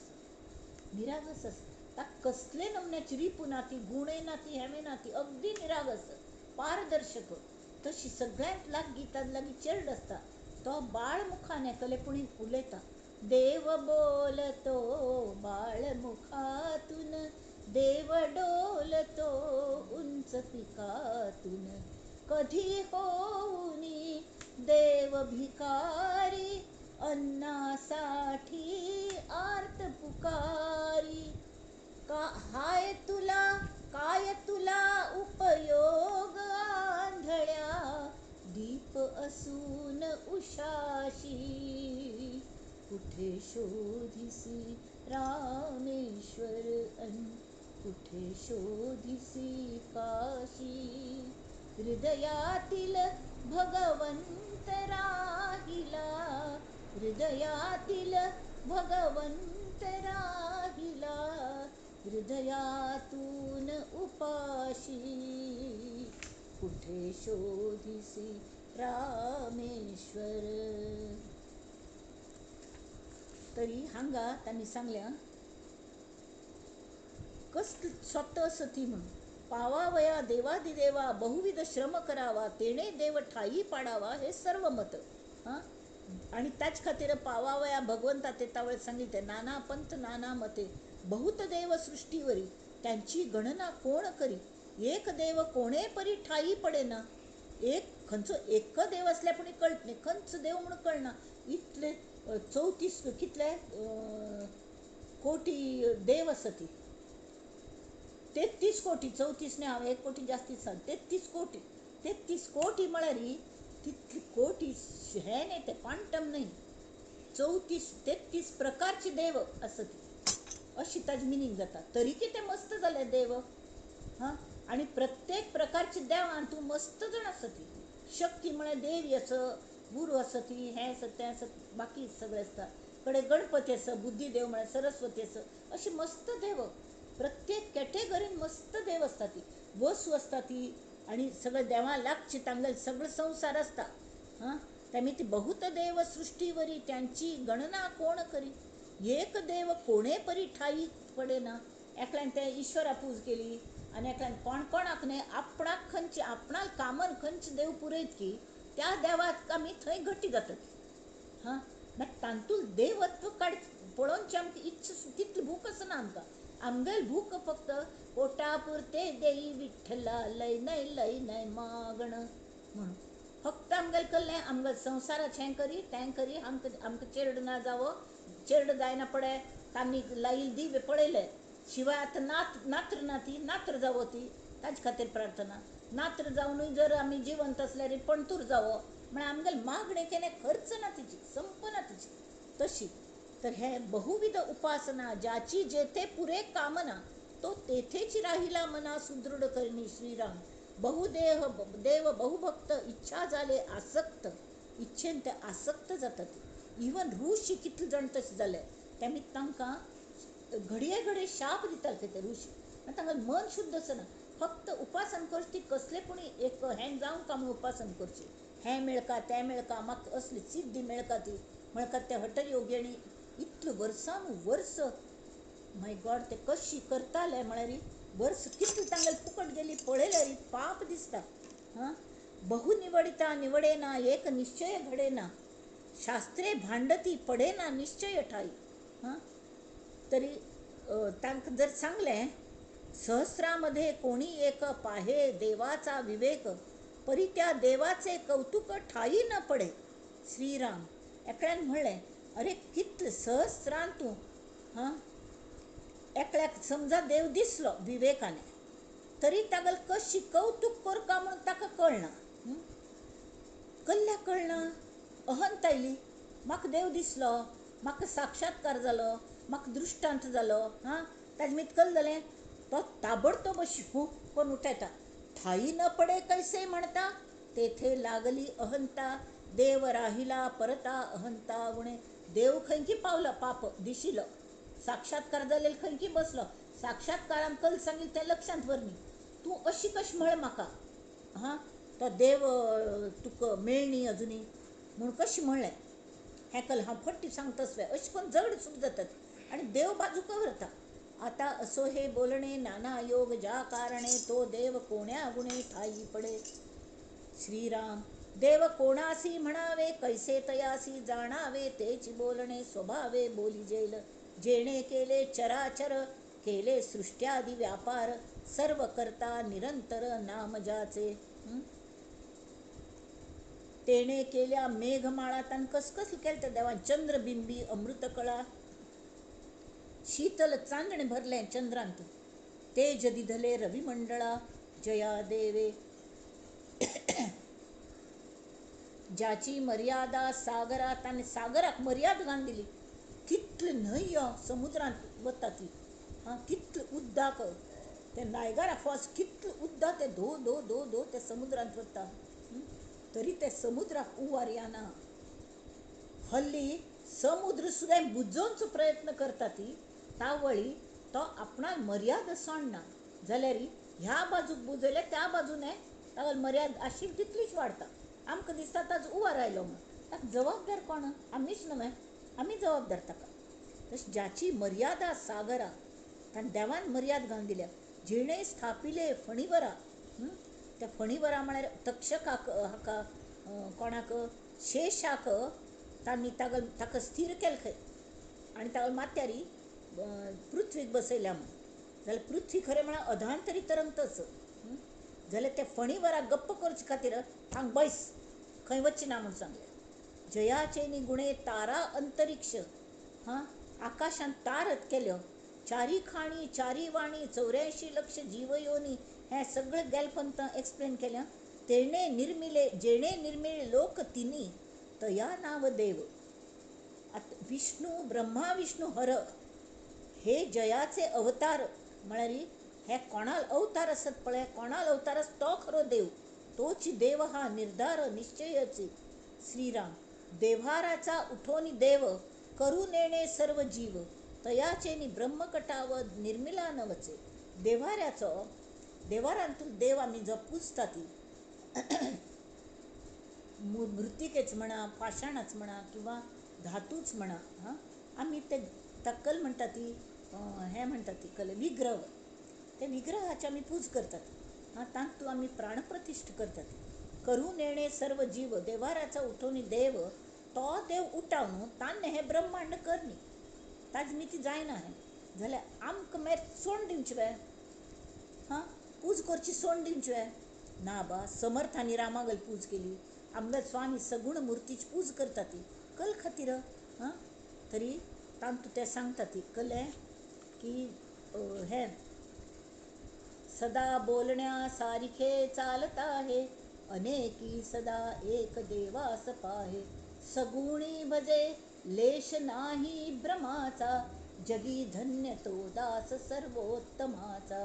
असता ताका कसले नमण्याची रिपू ना ती गुणे ना ती हेमे ना ती अगदी निरागस पारदर्शक तशी सगळ्यांत लागी ताजे लागीं चेड आसता तो बाळ मुखाने कलेपुणीन उलयता देव बोलतो बाळ मुखातून देव डोलतो उंच पिकातून कधी होऊनी देव भिकारी अन्नासाठी आर्त पुकारी काय तुला उपयोग आंधळ्या दीप असून उषाशी, कुठे शोधिसी रामेश्वर अन कुठे शोधिसी काशी. हृदयातील भगवंत राहिला, हृदयातील भगवंत राहिला, हृदयातून उपाशी, कुठे शोधिसी रामेश्वर. तरी हांगा तांणी सांगल्या कस्त स्वतः सती म्हणून. पावावया देवादिदेवा, बहुविध श्रम करावा, तेणे देव ठाई पाडावा, हे सर्व मत. हां, आणि त्याच खातीर पावावया भगवंता ते तावळे सांगितले, नाना पंथ नाना मते, बहुत देव सृष्टीवरी, त्यांची गणना कोण करी, एक देव कोणे परी ठाई पडेना. एक खंच एक देव असल्या पण कळत नाही, खंच देव म्हणून कळना. इतले 34 कितले कोटी देव असती, 33 कोटी, 34 ने हांव 1 कोटी जास्ती सांग, 33 कोटी म्हळ्यार तितली कोटी हे नाही, ते क्वांटम नाही, 33 प्रकारचे देव असती, अशी ताजी मिनींग जाता. तरी किती मस्त झाले देव. हां, आणि प्रत्येक प्रकारचे देवान तूं मस्त जण असती. शक्ती म्हळ्यार देवी असं, गुरु असती, हे असत ते असत, बाकी सगळे असता. कडे गणपती असं, बुद्धिदेव म्हळ्यार सरस्वती असं, अशी मस्त देव. प्रत्येक कॅटेगरीन मस्त देव असता, ती वसू असता ती, आणि सगळं देवा लागची तांगल सगळं संसार असता. हां, त्यामुळे ती बहुत देव सृष्टीवरी, त्यांची गणना कोण करी, एक देव कोणे परी ठाई पडेना. एकल्यान ते ईश्वरा पूज केली, आणि एकल्यान कोणाक नाही, आपणाक खंयची आपणाक कामन खंयची देव पुरयत की त्या देवाक आमी थंय घट्टी जातात. हां, मागीर तांतूल देवत्व काड पळोवनची आमकां इच्छा तितली भूक आसना आमकां. आमगेल भूक फक्त पोटा पुरते देई विठ्ठला, लय नाही मागण म्हणून. फक्त आमगेल कल्लें, आमगेल संसाराचें हें करी तें करी, आमकां चेरड ना जावो, चेरड जायना पडे, तांणी लायिल्ले दिवे पळयले शिवाय आतां नात्र ना ती, नात्र जावो ती, ताजे खातीर प्रार्थना. नात्र जावनूय जर आमी जिवंत असल्यार पणतूर जावो, म्हळ्यार आमगेल मागणें केलें खर्च ना तिची, संपना तिची तशी. तर हे बहुविध उपासना, ज्याची जेथे पुरे कामना, तो तेथेच राहिला मना सुदृढ करणी. श्रीराम बहुदेह देव बहुभक्त, इच्छा झाले आसक्त, इच्छेन ते आसक्त जातात. इवन ऋषी कितले जाण तशे जाले, त्यामुळे तांकां घडये शाप दिताले ते ऋषी, आनी तांकां मन शुद्ध आसना. फक्त उपासन करची कसले पूण एक हें जावं का म्हणून उपासन करची, हें मेळका तें मेळका, म्हाका असली सिद्धी मेळका ती म्हणका ते हठ योग्यानी इतलें वर्सां वर्स, माय गॉड, ते कशी करताले म्हळ्यार वर्स कितली तांगेली फुकट गेली पळयल्यार पाप दिसता. हां, बहु निवडेना एक निश्चय घडेना, शास्त्रे भांडती पडेना निश्चय ठाई. हां, तरी तांकां जर सांगलें सहस्रामध्ये कोणी एक पाहे देवाचा विवेक, परी त्या देवाचे कौतुक ठाई न पडे. श्रीराम एकल्यान म्हणलें, अरे कितले सहस्रान तूं, हां, एकल्याक समजा देव दिसलो विवेकाने, तरी तागेल कशी कौतुक करता म्हणून ताका कळना. कल्ल्या कळना, अहंत आयली, म्हाका देव दिसलो, म्हाका साक्षात्कार जालो, म्हाका दृश्टांत जालो. हां, ताजे मीत कल जालें, तो ताबडतोब अशी हूक करून उठयता. ठाई न पडे कैसे म्हणता, तेथे लागली अहंता, देव राहिला परता अहंता उणे. देव खंयकी पावलो पाप दिशिलो, साक्षात्कार जालेलो खंयकी बसलो, साक्षात्कारान कल सांगिल्लें तें लक्षांत व्हरनी. तूं अशी कशी म्हळ म्हाका, हां, तो देव तुका मेळ्ळी अजुनी म्हणून कशी म्हणलें, हें कल हांव फट्टी सांगतसलें, अशें करून झगड सुरू जातात, आनी देव बाजूक व्हरता. आता असो हे बोलणे नाना योग, ज्या कारणे तो देव कोण्या गुणे ठाई पडे. श्रीराम देव कोणासी म्हणावे, कैसे तयासी जाणावे, तेची बोलणे स्वभावे बोली जेल. जेणे केले चराचर, केले सृष्ट्यादी व्यापार, सर्व करता निरंतर नाम ज्याचे. तेणे केल्या मेघमाळा, तान कसकस केलं त्या देवान, चंद्रबिंबी अमृतकळा, शीतल चांदणे भरले चंद्रांत, तेज दिधले रविमंडळा, जया देवे ज्याची मर्यादा सागरात, आणि सागराक मर्यादा घालून दिली. कितले न्हंय समुद्रांत वता ती, हां कितले उद्दाक ते नायगारा फॉल्स कितले उद्दा ते धो धो धो धो ते समुद्रांत वता. तरी ते समुद्राक उवार येना. हल्ली समुद्र सुद्धा बुजोवचो प्रयत्न करता ती, तावळी तो आपणाक मर्यादा सोडना. जाल्यार ह्या बाजूक बुजयले त्या बाजूने ताका मर्यादा आशिल्ली तितलीच वाडटा. आमकां दिसता ताजो उवार आयलो म्हण. ताका जबाबदार कोण? आमीच न्हय, आमी जबाबदार ताका. तशें ज्याची मर्यादा सागरा, ताणें देवान मर्यादा घालून दिल्या. जिणे स्थापिले फणीवरा, त्या फणीवरा म्हळ्यार तक्षकाक, हाका कोणाक शेशाक तांणी ताका स्थिर केलें खंय, आनी ताका माथ्यारी पृथ्वीक बसयल्या म्हण. जाल्यार पृथ्वी खरें म्हळ्यार अधांतरी तरंगतच. जाल्यार ते फणीवराक गप्प करचे खातीर हांग बैस, खंय वचची ना म्हूण सांगलें. जयाचे निगुणे तारा अंतरिक्ष, हां आकाशांत तारत केल्यो. चारी खाणी चारी वाणी 84 लक्ष जीवयोनी, हें सगळें गेलपंत एक्सप्लेन केलें. जेणे निर्मिले लोक तिनी, तया नाव देव. आतां विष्णू, ब्रह्मा विष्णू हर हे जयाचे अवतार. म्हळ्यार हे कोणाल अवतार आसत पळय, कोणाल अवतार आसा तो खरो देव. तोच देव हा निर्धार निश्चयाचे. श्रीराम देव्हाराचा उठोनी देव, करू नेणे सर्व जीव. तयाचेनी ब्रह्मकटावद निर्मिला नवचे. देव्हारांतून देव आमी जो पुजता ती मृत्तिकेच म्हणा, पाषाणच म्हणा, किंवा धातूच म्हणा, हां आमी ते तक्कल म्हणटा ती, हें म्हणटा ती विग्रह, ते विग्रहाची आमी पूज करतात. हां तांतूं आमी प्राणप्रतिश्ठ करतात. करू नेणे सर्व जीव, देवाराचा उठोनी देव. तो देव उठावन ताणें हें ब्रह्मांड करनी, ताजी मिती जायना. हें जाल्यार आमकां मागीर सोडून दिवचें काय? हां पूज करची सोडून दिवचें काय? ना बा. समर्थांनी रामागल पूज केली, आमगे स्वामी सगुण मुर्तीची पूज करता ती कल खातीर. हां तरी तांतूं ते सांगता ती कले की हें सदा बोलण्या सारिखे चालता हे, अनेकी सदा एक देवास पाहे. सगुणी भजे लेश नाही भ्रमाचा, जगी धन्य तो दास सर्वोत्तमाचा.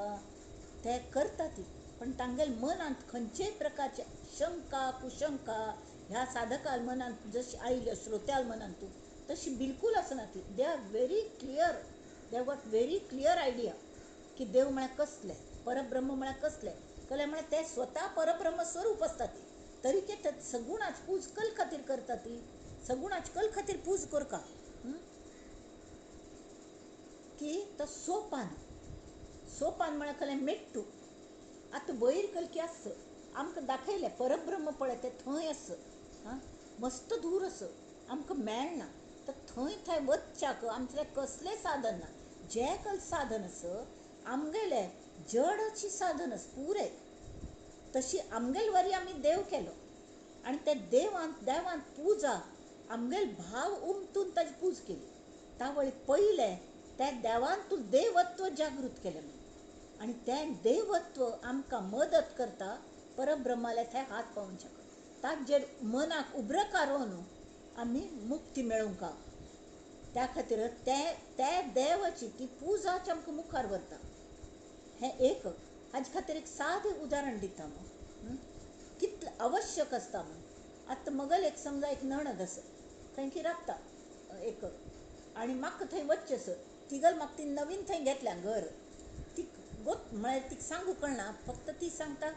ते करता ती, पण तांगेल मनांत खंयचेय प्रकारचे शंका कुशंका ह्या साधकाल मनांत जशी आयल्यो श्रोत्याल मनांतूं तशी बिलकूल आसना ती. They are very clear, they got very clear idea की देव म्हळ्यार कसलें, परब्रह्म म्हळ्यार कसलें. कले म्हळ्यार ते स्वता परब्रह्म स्वरूप आसता ती. तरी ते सगुणाच पूज कल खातीर करता ती. सगुणाच कल खातीर पूज करका की तो सोपान म्हळ्यार खरें मेट्टू. आतां वयर कलकी आस, आमकां दाखयलें परब्रह्म पळय ते थंय आस, हां मस्त दूर आस, आमकां मेळना. तर थंय वचच्याक आमचें कसलें साधन ना. जे कल साधन आस आमगेले जड अशी साधन आस पुरे. तशी आमगेल वरी आमी देव केलो, आनी ते देवान पुजा आमगेल भाव उमटून ताजी पूज केली. तावळी पयलें त्या देवान तूं देवत्व जागृत केलें म्हणून, आनी तें देवत्व आमकां मदत करता परब्रह्माले थंय हात पावोवच्याक. ताजेर मनाक उबरकार न्हू आमी मुक्ती मेळोवंक. त्या खातीर ते देवाची ती पुजाच आमकां मुखार व्हरता. हें एक हाजे खातीर एक सादें उदाहरण दिता न्हू, कितलें आवश्यक आसता म्हणून. आतां मगल एक समजा एक नणद आसा, खंय की राबता एक, आनी म्हाका थंय वचचें आसा. तिगल म्हाका ती नवीन थंय घेतल्या घर. ती म्हळ्यार तिका सांगू कळना, फक्त ती सांगता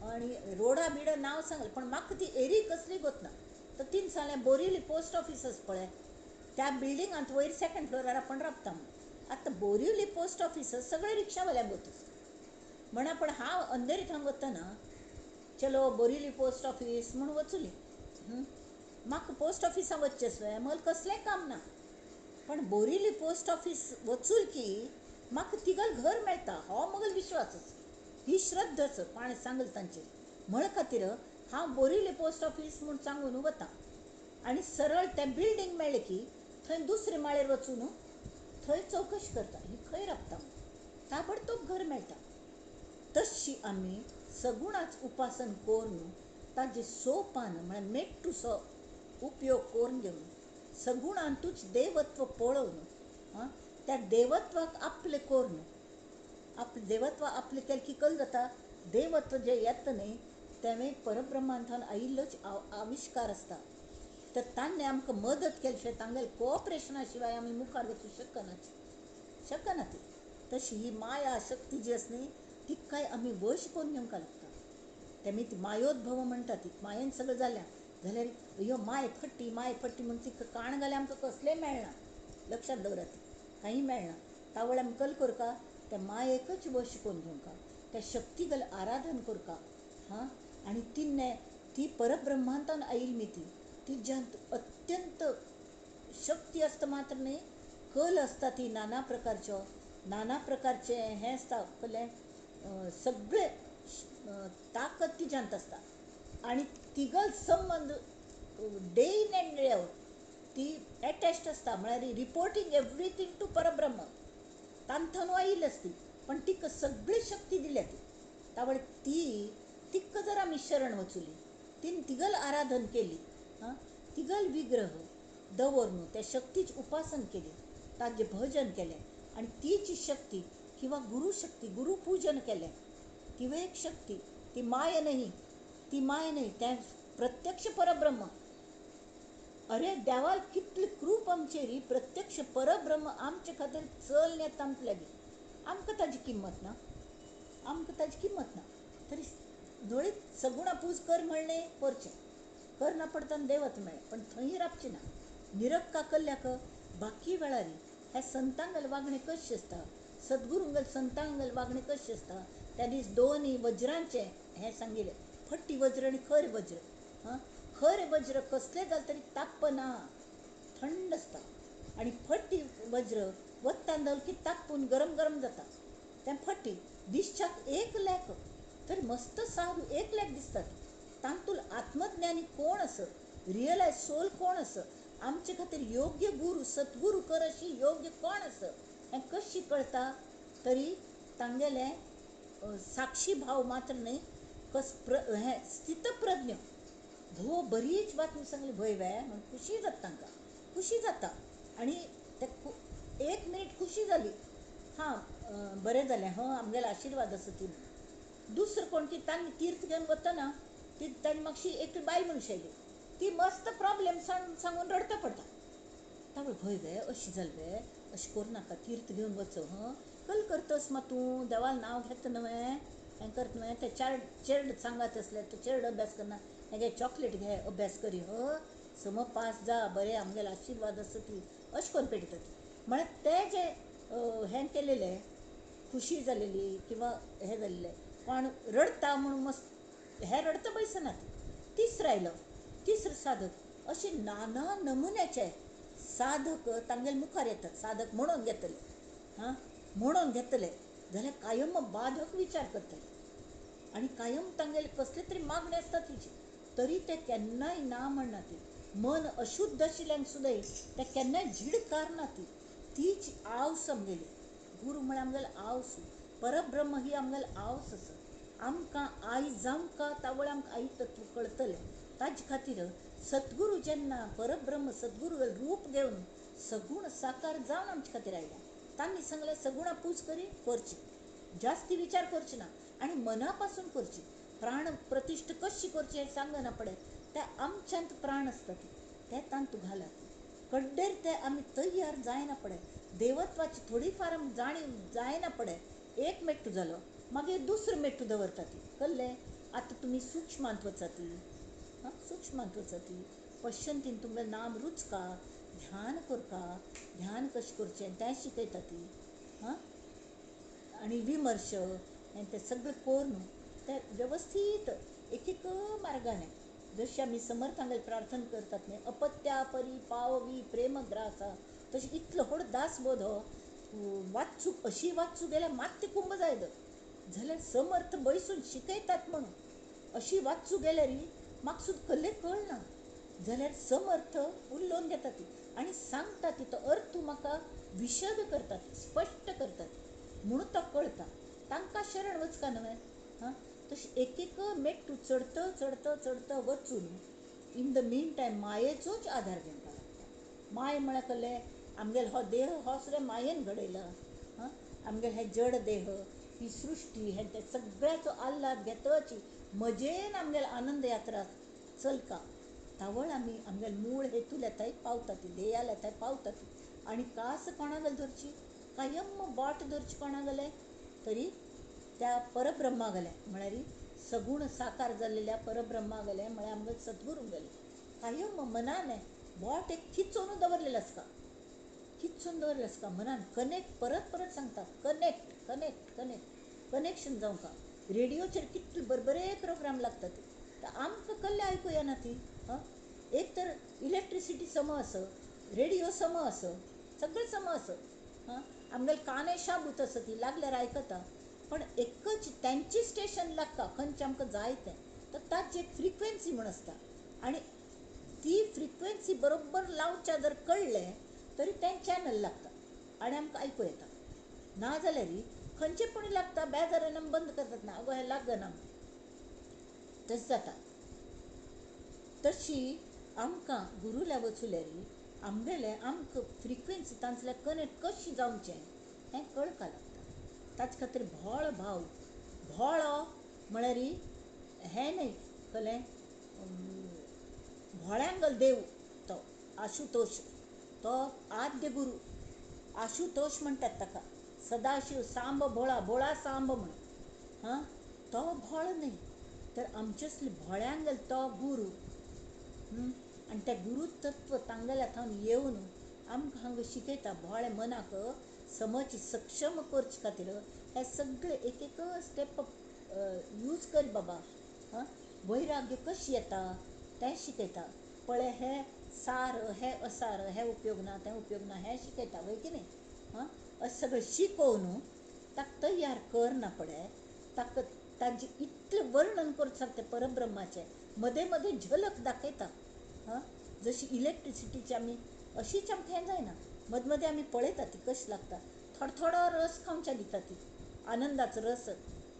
आनी रोडा बिडा नांव सांगलें, पण म्हाका ती एरी कसली गोतना. तर तिणें सांगलें बोरिवली पोस्ट ऑफिस आसा पळय त्या बिल्डिंगांत वयर सेकंड फ्लोरार आपण राबता म्हणून. आतां बोरिवली पोस्ट ऑफिस सगळे रिक्षावाल्यांक वता म्हणा, पण हांव अंधेरी थंय वतना चलो बोरिवली पोस्ट ऑफिस म्हूण वचुली. म्हाका पोस्ट ऑफिसां वचचें आसलें, म्हळ्यार कसलेंय काम ना, पण बोरिवली पोस्ट ऑफिस वचूल की म्हाका तिगल घर मेळटा हो मगल विश्वास आसा, ही श्रद्धा आसा पाण सांगल तांचेर. म्हळ खातीर हांव बोरिवली पोस्ट ऑफिस म्हूण सांगून वता, आनी सरळ तें बिल्डींग मेळ्ळें की थंय दुसरे माळेर वचून थंय चवकशी करता ही खंय राबता म्हणून. ताबडतोब घर मेळटा. तशी आमी सगुणाच उपासन करून ताजे सोपान म्हळ्यार मेट टू सो उपयोग करून घेवन सगुणांतूच देवत्व पळोवन त्या देवत्वाक आपले करून आपले देवत्व आपले केले की कल जाता देवत्व जे येता न्ही तें परब्रह्मांतल्यान आयिल्लोच आविश्कार आसता. तर ताणें आमकां मदत केले शिवाय तांगेले कोऑपरेशना शिवाय आमी मुखार वचूंक शकना ती. तशी ही माया शक्ती जी आसा न्ही ती काय आमी वश करून घेवंक लागता. तेमी ती मायोद्भव म्हणटा ती मायेन सगळें जाल्या जाल्यार ह्यो माय फट्टी म्हणून ती काण घाल्यार आमकां कसलेंय मेळना. लक्षात दवरात कांय मेळना. तावळ आमी कल करका त्या मायेकच वश करून घेवंका त्या शक्ती गल आराधन करका आनी ती परब्रह्मांतान आयिल्ली ती ज्यांत अत्यंत शक्ती आसता मात्र न्ही कल आसता ती नाना प्रकारचे हें आसता कळ्ळें सगळे ताकद तिज्यांत आसता आनी तिगल संबंध day in and day out ती एटॅच्ड आसता म्हळ्यार रिपोर्टींग एवरीथींग टू परब्रह्म तांथानू आयिल्ली आसती पण तिका सगळी शक्ती दिल्या ती तावळ तिका जर आमी शरण वचुली तिगल आराधन केली तिगल विग्रह दवरून त्या शक्तीची उपासन केली ताजे भजन केलें आनी तीची शक्ती किंवा गुरुपूजन केलें ती एक शक्ती ती माय नाही त्या प्रत्यक्ष परब्रह्म. अरे देवाल कितली कृप आमचेरी प्रत्यक्ष परब्रह्म आमचे खातीर चल येता आमचे आमकां ताजी किंमत ना तरी दोळीत सगुणा पूज कर म्हणलें करचें करना पडटान देवत मेळ्ळें पण थंय रावचें ना. निरक्का कल्ल्याक बाकी वेळारी ह्या संतांगल वागणें कशें आसता सद्गुरूंगल संतांगल वागणें कशें आसता त्या दीस दोनी वज्रांचें हें सांगिल्लें फट्टी वज्र आनी खरें वज्र कसलें जालें तरी तापना थंड आसता आनी फट्टी वज्र वत्तान दवरलें की तापून गरम जाता. तें फट्टी दिश्च्याक एक लेख तर मस्त साधू एक लेख दिसतात तांतूल आत्मज्ञानी कोण आसत रियलायज सोल कोण आसत आमचे खातीर योग्य गुरू सद्गुरू कर अशी योग्य कोण आसत हें कशी कळटा तरी तांगेले साक्षी भाव मात्र न्ही हें स्थितप्रज्ञ धो बरीच बातमी सांगली भय म्हण खुशी जाता तांकां खुशी जाता आनी ते एक मिनीट खुशी जाली बरें जालें आमगेलो आशिर्वाद आसा ती दुसरं कोण ती तांणी तीर्थ घेवन वतना ती तांणी म्हाका एक बायल मनशां आयली ती मस्त प्रॉब्लेम सांगून रडता पडटा तावळ भय अशी जालें अशें करूं नाका तीर्थ घेवन वचो कल करतस मा तूं देवाल नांव घेता न्हय हें करता न्हय ते चेड सांगात आसले तूं चेड अभ्यास करना हें घे चॉकलेट घे अभ्यास करी सम पास जा बरें आमगेलो आशिर्वाद आसा ती अशें करून पेटयतात म्हळ्यार तें जें हें केलेलें खुशी जालेली किंवा हें जाल्लें कोण रडता म्हणून मस्त हें रडता बसना तिसरो साधक अशे नाना नमुन्याचे साधक तांगेले मुखार येतात साधक म्हणून घेतले जाल्यार कायम बाधक विचार करतले आनी कायम तांगेले कसले तरी मागणी आसता तिची तरी ते केन्नाय ना म्हणना ती मन अशुद्ध आशिल्ल्यांक सुद्दां ते केन्नाय झिडकारना तीच आवस आमगेली गुरू म्हळ्यार आमगेलो आवस परब्रह्म ही आमगेलो आवस आसा आमकां आई जावंका तावळ आमकां आई तत्व कळटलें ताजे खातीर सद्गुरू जेन्ना परब्रह्म सद्गुरू रूप घेवन सगूण साकार जावन आमचे खातीर आयल्या तांणी सांगलें सगुणा पूज करची जास्ती विचार करची ना आनी मना पासून करची प्राण प्रतिश्ठ कशी करची हें सांगना पडे ते आमच्यांत प्राण आसता ते तांतू घालात कड्डेर ते आमी तयार जायना पडे देवत्वाची थोडी फार जाणीव जायना पडे एक मेट्टू जालो मागीर दुसरो मेट्टू दवरता ती कळ्ळें आतां तुमी सूक्ष्मांत वचा ती पश्यंतीन तुमगेलें नाम रुचका ध्यान करता ध्यान कशें करचें तें शिकयता ती आनी विमर्श हें तें सगळें करून तें वेवस्थीत एक मार्गाने जशी आमी समर्थांगेर प्रार्थना करतात न्ही अपत्या परी पाववी प्रेमग्रासा तशी इतलो व्हड दासबोध वाचूक अशी वाचूं गेल्यार मात्ती कुंभ जायत जाल्यार समर्थ बसून शिकयतात म्हणून अशी वाचूं गेल्यार म्हाका सुद्दां कसलें कळना जाल्यार समर्थ उलोवन घेता ती आनी सांगता ती तो अर्थ म्हाका विशद करतात स्पश्ट करतात म्हणून तो कळटा तांकां शरण वचका न्हय तशी एक एक मेट्टू चढतं चढतं चढतं वचून इन द मीन टायम मायेचोच आधार घेवपाक लागता. माय म्हळ्यार कळ्ळें, आमगेलो हो देह हो सुद्दां मायेन घडयला. आमगेले हे जड देह, ही सृश्टी, हे ते सगळ्याचो आल्हाद घेतची मजेन आमगेलो आनंद यात्रा चलता. तावळ आमी आमगेले मूळ हेतू येताय पावता ती, ध्येयाला येताय पावता ती. आनी कास कोणागेले धरची, कायम बाट धरची कोणागेले तरी त्या परब्रह्मागेले, म्हळ्यार सगूण साकार जाल्लेल्या परब्रह्मागेले, म्हळ्यार आमगेले सद्गुरूंगेले. कायम मनान बोट एक खिचून दवरलेलें आसता, खिचून दवरलें आसता मनान. कनेक्ट, परत परत सांगता, कनेक्ट कनेक्ट कनेक्ट कनेक्शन जावंका. रेडिओचेर कितले बरे प्रोग्राम लागता ते, आमकां कसले आयकूं येना ती. एक तर इलेक्ट्रिसिटी सम आस, रेडिओ सम आस, सगळें सम आस. आमगेले काने शाबूत आसा ती, लागल्यार आयकता. पण एकच त्यांची स्टेशन लागता खंयचें आमकां जाय तें, तर ताची एक फ्रिक्वेन्सी म्हण आसता. आनी ती फ्रिक्वेन्सी बरोबर लावच्या जर कळ्ळें तरी तें चॅनल लागता आनी आमकां आयकूं येता. ना जाल्यार खंयचें पण लागता, बेजारान आमी बंद करतात ना, आगो हें लागना. तशें जाता. तशी आमकां गुरुल्या वचूल्यार आमगेले आमकां फ्रिक्वेन्सी तांचल्यार कनेक्ट कशी जावचें हें कळपाक लागता. ताचे खातीर व्हड भाव, व्हळो म्हळ्यार हें न्हय कळ्ळें, व्हळ्यांगल देव तो आशुतोश, तो आद्य गुरू आशुतोश म्हणटात ताका. सदाशिव सांब भोळा, भोळा सांब म्हण. तो व्हळ न्हय तर आमचे असले व्हळ्यांगल तो गुरू. आनी ते गुरुतत्व तांगेल्या थंय येवन आमकां हांगा शिकयता. व्हळ मनाक समज सक्षम करचे खातीर हे सगळे एक एक स्टेप यूज कर बाबा. वैराग्य कशी येता तें शिकयता. पळय हे सार, हे असार, हे उपयोग ना, तें उपयोग ना, हें शिकयता वय की न्ही. अशें सगळें शिकोवन ताका तयार करना पळय, ताका तांचे इतलें वर्णन करचें सांगता परब्रह्माचें. मदें मदें झलक दाखयता. जशी इलेक्ट्रिसिटीची आमी अशीच आमकां हें जायना, मदें मदें आमी पळयता ती कशी लागता. थोडो थोडो रस खावच्या दिता ती, आनंदाचो रस.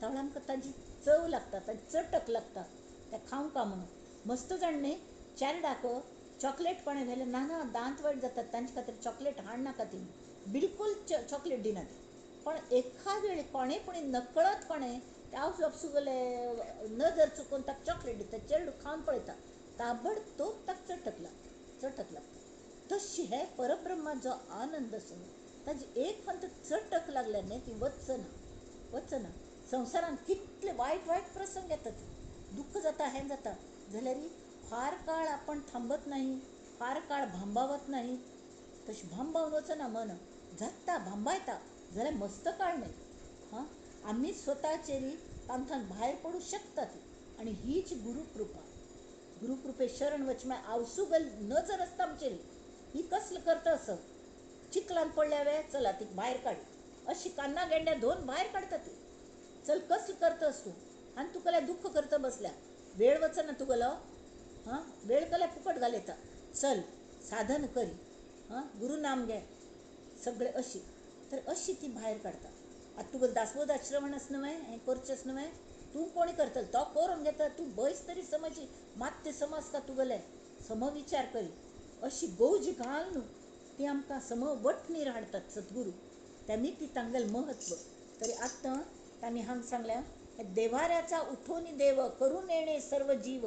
तावळे आमकां ताजी चव लागता, ताजी चटक लागता तें खावंका म्हणून. मस्त जाण न्ही, चेरडाक चॉकलेट कोणें व्हेलें ना ना दांत वायट जातात तांचे खातीर चॉकलेट हाडनाका ती, बिलकूल चॉकलेट दिना ती. पण एखाद वेळी कोणें पुणी नकळत कोणें हांव आपसुगले नजर चुकोवन ताका चॉकलेट दिता, चेडूं खावन पळयता, ताबडतोब ताका चटक लागता, चटक लागता. तशी हे परब्रह्माचो आनंद आसूं ताजी एक फक्त चटक लागल्यार न्ही ती वचना, वचना. संवसारान कितले वायट वायट प्रसंग येतात, दुख्ख जाता, हें जाता जाल्यार फार काळ आपण थांबत नाही, फार काळ भांबावत नाही. तशी भांबावन वचना मन, झत्ता भांबायता जाल्यार मस्त काळ न्ही. आमी स्वताचेरी तांथान भायर पडूं शकतात. आनी हीच गुरुकृपा. गुरुकृपे शरण वचचें म्हळ्यार आवसुगल नजर आसता आमचेर, ही कसलं करता असं. चिखलान पडल्या वे चला ती भायर काड, अशी कान्ना गेंड्या धोन भायर काडटा ती. चल कसलं करतस तूं, आनी तुका दुख्ख करता बसल्या, वेळ वचना तुगेलो. वेळ कल्या फुकट घालयता. चल साधन करी, गुरु नाम घे, सगळे अशी. तर अशी ती भायर काडता. आतां तुका दासबोध श्रवणस न्हय, हें करचेंच न्हय, तूं कोणी करतलो तो करून घेता, तूं बयस तरी समजी मात ते समजता तुगेलें समविचार करी. अशी गौज घालून ती आमकां समवटणीर हाडटात सद्गुरू. त्यांनी ती तांगेलें महत्व. तरी आतां तांणी हांगा सांगल्या, देवाऱ्याचा उठोनी देव करून येणे सर्व जीव,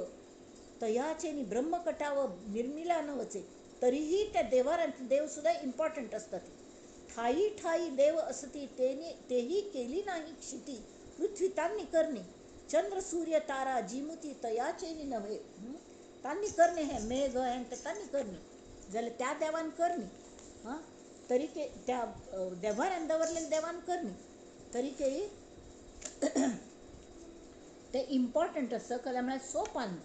तयाचे नी ब्रह्मकटाव निर्मिला न वचे. तरीही त्या देवाऱ्यात देव सुद्धा इम्पॉर्टंट असतात. ठाई ठाई देव असती तेही केली नाही क्षिती, पृथ्वी तांनी करणी, चंद्र सूर्य तारा जीमुती तयाचे नी नव्हे. तांनी करणे हे मेघ हें ते तांनी करणी जाल्यार त्या देवान करणी. तरी ते त्या देवाऱ्यान दवरलेल्या देवान करणी तरी ते इम्पॉर्टंट आसता. कला म्हळ्यार सोपान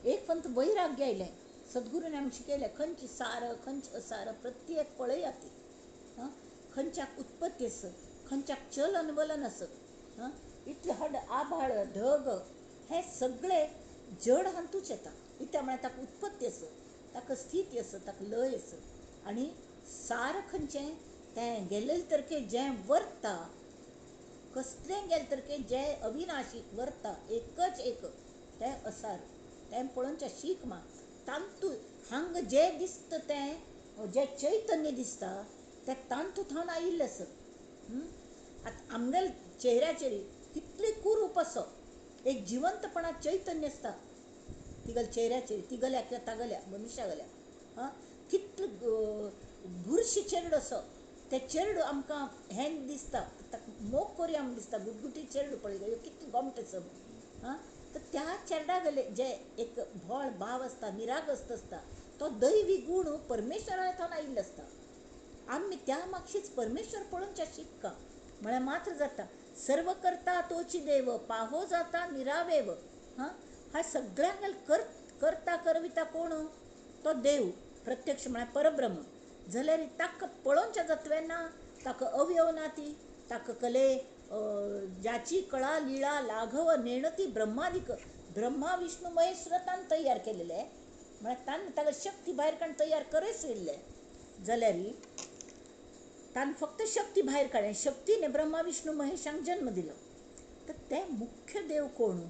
एक फक्त वैराग्य आयलें. सद्गुरूने आमकां शिकयलें खंयची सार खंयची असार प्रत्येक पळयात ती. खंयच्याक उत्पत्ती आस, खंयच्याक चलन वलन आसत. इतले हड आभाळ ढग हे सगळे जड हातूंच येता. कित्याक म्हळ्यार ताका उत्पत्ती आस, ताका स्थिती आस, ताका लय आस. आनी सार खंयचें तें गेल्ले तरेके जें वर्ता कसलें गेल तर के जे अविनाशी वर्ता एकच एक तें असार तें पळोवनचें शीक मा तांतू हांग जे दिसता तें जे चैतन्य दिसता तें तांतू थावन आयिल्लें आसा. आतां आमगेल चेहऱ्याचेर कितली कुरूप असो एक जिवंतपणा चैतन्य आसता तिगल चेहऱ्याचेर तिगल्या किंवा तागल्या मनुश्यागल्या कितलो बुरशी चेडूं असो ते चेडूं आमकां हें दिसता मोग कोरया म्हूण दिसता गुटगुटी चेडूं पळय कितलो गोमटो असो तर त्या चेडा जे एक व्हळ भाव आसता निरागस्त आसता तो दैवी गूण परमेश्वरा थावन आयिल्लो आसता. आमी त्या मागशीच परमेश्वर पळोवनचे शिकता म्हळ्यार मात्र जाता सर्व करता तोची देव पाहो जाता निरावेव. हा सगळ्यांक करता करविता कोण तो देव प्रत्यक्ष म्हळ्यार परब्रह्म. जाल्यार ताका पळोवनचें जातलें ना ताका अवयव ना ती ताका कले ज्याची कळा लिळा लाघव नेणती ब्रह्मादिक ब्रह्मा विष्णू महेश सुद्दां ताणें तयार केलेले म्हळ्यार ताणें ताका शक्ती भायर काडून तयार करच येयल्ले जाल्यार ताणें फक्त शक्ती भायर काडली शक्तीने ब्रह्मा विष्णू महेशांक जन्म दिलो. तर ते मुख्य देव कोण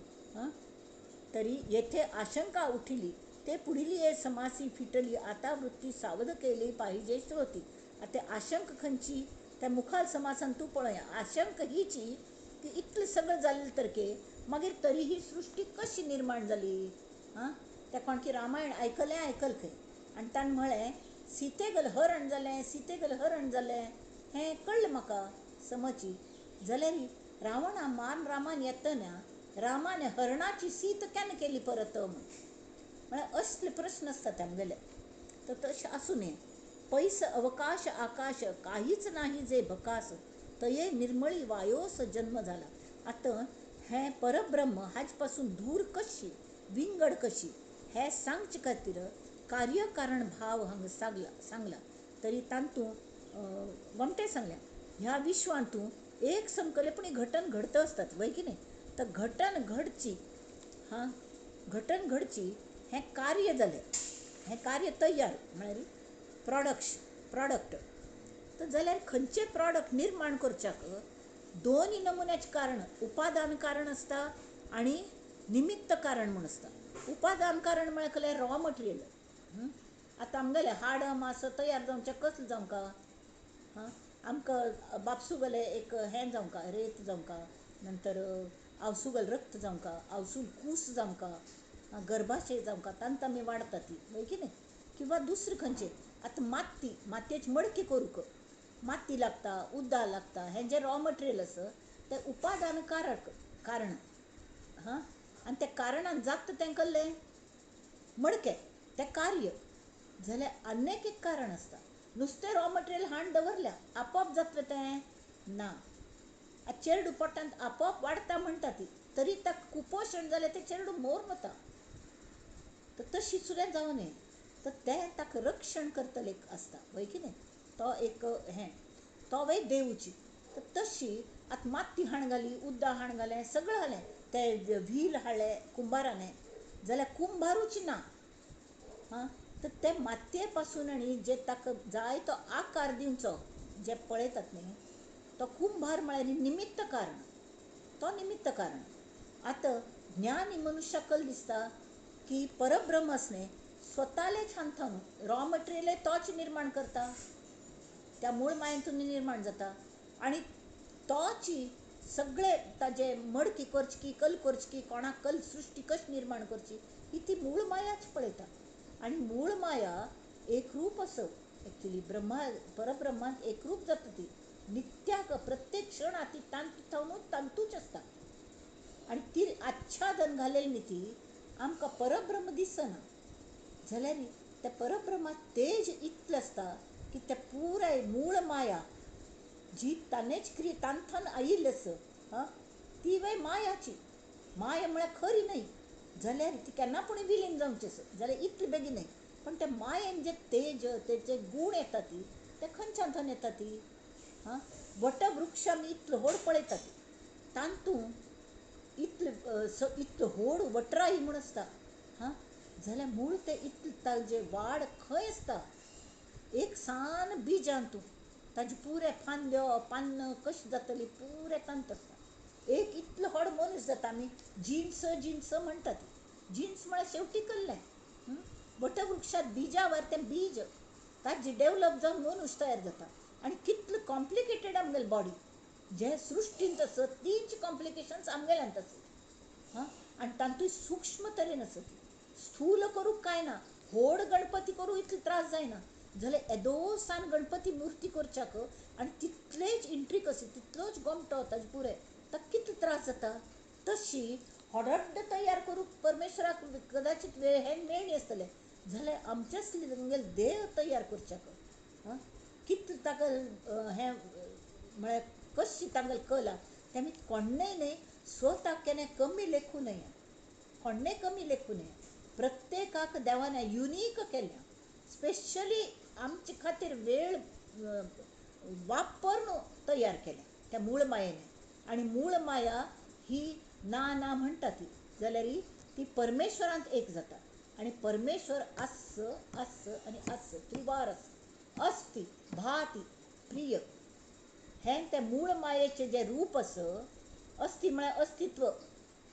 तरी येथे आशंका उठली ते पुढली ये समासी फिटली आता वृत्ती सावध केली पाहिजे श्रोती. आता आशंक खंयची त्या मुखार समासान तूं पळया आशंक हीची की इतलें सगळं जालें तर के मागीर तरी ही सृश्टी कशी निर्माण जाली. त्या कोण की रामायण आयकलें खंय आनी ताणें म्हळें सीतेगल हरण जालें हें कळ्ळें म्हाका समजी. जाल्यार रावणा मान रामान येतना रामाने हरणाची सीत केन्ना केली परत म्हळ्यार असले प्रश्न आसतात आमगेले. तर तशें आसूं नये पैस अवकाश आकाश काहीच नाही जे भकास तये निर्मळी वायोस जन्म झाला. आता हें परब्रह्म हाजे पासून दूर कशी विंगड कशी हें सांगचे खातीर कार्यकारण भाव हांगा सांगला तरी तांतू गोमटे सांगल्या ह्या विश्वांतू एक संकल्पनी घटन घडत असतात वय की नाही. तर घटन घडची हें कार्य जालें हें कार्य तयार म्हळ्यार प्रॉडक्ट. तर जाल्यार खंयचे प्रॉडक्ट निर्माण करच्याक दोन नमुन्याचें कारण उपादान कारण आसता आनी निमित्त कारण म्हूण आसता. उपादान कारण म्हळ्यार खंय रॉ मटेरियल आतां आमगेले हाड मास तयार जावचे कसले जावंका आमकां बापसूगले एक हें जावंका रेत जावंका नंतर आवसूगल रक्त जावंका आवसूल कूस जावंका गर्भाशय जावंका तांत आमी वाडटा ती वय की नाही. किंवा दुसरें खंयचें आतां मातयेची मडकी करूंक माती लागता उदक लागता हें जें रॉ मटेरियल आसा तें उपादान कारण आनी त्या कारणान जाता तें कसलें मडकें तें कार्य. जाल्यार आनीक एक कारण आसता नुस्तें रॉ मटेरियल हाडून दवरल्या आपोआप जातलें तें ना. चेडूं पोटांत आपोआप वाडटा म्हणटा ती तरी ताका कुपोशण जालें तें चेडूं मोर वता. तर तशी सुद्दां जावं न्ही तर तें ताका रक्षण करतलें आसता वय की नाही. तो एक हें तो वय देवची. तर तशी आतां माती हाण घाली उदक हाण घालें सगळें हालें तें व्हील हाडलें कुंभारान जाल्यार कुंभारूच ना तर ते मातये पासून आनी जे ताका जाय तो आकार दिवचो जे पळयतात न्ही तो कुंभार म्हळ्यार निमित्त कारण तो निमित्त कारण. आतां ज्ञानी मनशाक कल दिसता की परब्रह्म असणे स्वतालेच हांथान रॉ मटेरियल तोच निर्माण करता त्या मूळ मायेतून निर्माण जाता आनी तोची सगळे ताजे मडकी करची कल करची कोणाक कल सृश्टी कशी निर्माण करची ही ती मूळ मायाच पळयता. आनी मूळ माया एक रूप असो एक्चुली परब्रह्मांत एक रूप जाता ती नित्याक प्रत्येक क्षणा ती तांतूच आसता आनी ती आच्छादन घालेली न्ही ती आमकां परब्रह्म दिसना. जाल्यार त्या परब्रह्मात तेज इतलें आसता की ते पुराय मूळ माया जी तांथन आयिल्ली आसा ती वय मायाची. माया म्हळ्यार खरी न्हय जाल्यार ती केन्ना पूण विलीन जावची आसा जाल्यार इतले बेगीन न्हय पण त्या मायेन जे तेज तेजे गूण येता ती ते खंयच्यान येता ती वटवृक्ष आमी इतलो व्हड पळयतात तांतू इतलो व्हड वटराई म्हूण आसता जाल्यार मूळ ते इतले ताजे वाड खंय आसता एक सान बिजांतू ताजी पुरे फांद्यो पान्न कशी जातली पुरे तांत आसता. एक इतलो व्हड मनीस जाता, आमी जिन्स जिन्स म्हणटात. जिन्स म्हळ्यार शेवटी कल्लें. वटवृक्षात बिजावर तें बीज ताजी डेवलप जावन मनुश्य तयार जाता. आनी कितलो कॉम्प्लिकेटेड आमगेली बॉडी. जे सृश्टींत आसत तीच कॉम्प्लिकेशन्स आमगेल्यांत आसत. आनी तांतूय सूक्ष्म तरेन आसत. स्थूल करूंक कांय ना, व्हड गणपती करूं इतलो त्रास जायना. जाल्यार येदोसान गणपती मुर्ती करच्याक आनी तितलेच इंट्रिकसी, तितलोच गोमटो ताजे पुरे, ताका कितलो त्रास जाता. तशी व्हडड्ड तयार करूंक परमेश्वराक कदाचित वेळ मेळ्ळी आसतले, जाल्यार आमचे आसले देह तयार करच्याक कितलो ताका हें म्हळ्यार कशी तांगेली कला तेमी कोण्णेय न्ही स्वता केन्ना कमी लेखूं नये. कोण्णेय कमी लेखूं नये. प्रत्येकाक देवान युनीक केल्या. स्पेशली आमचे खातीर वेळ वापरून तयार केल्या त्या मूळ मायेने. आनी मूळ माया ही ना ना म्हणटा ती, जाल्यार ती परमेश्वरांत एक जाता. आनी परमेश्वर आस आस आनी आस त्रिवार आस अस्ति भाती प्रिय. हें तें मूळ मायेचें जें रूप आस. अस्ति म्हळ्यार अस्तित्व,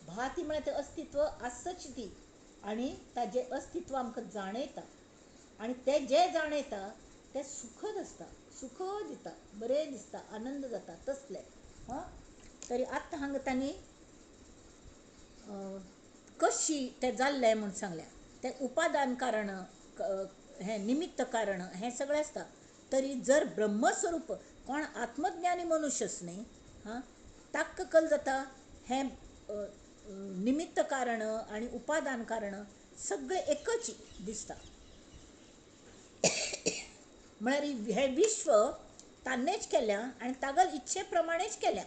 भाती म्हळ्यार तें अस्तित्व आसच ती. आनी ताजें अस्तित्व आमकां जाणयता. आनी तें जें जाणयता तें सुखद आसता, सुख दिता, बरें दिसता, आनंद जाता तसलें. तरी आतां हांगा तांणी कशी तें जाल्लें म्हूण सांगल्या. तें उपादान कारण, हें निमित्त कारण, हें सगळें आसता. तरी जर ब्रह्मस्वरूप कोण आत्मज्ञानी मनुष्यस न्ही, ताका कल जाता हें निमित्त कारण आनी उपादान कारण सगळें एकच दिसता. म्हळ्यार हें विश्व तान्नेच केल्या आनी तागेले इच्छे प्रमाणेच केल्या.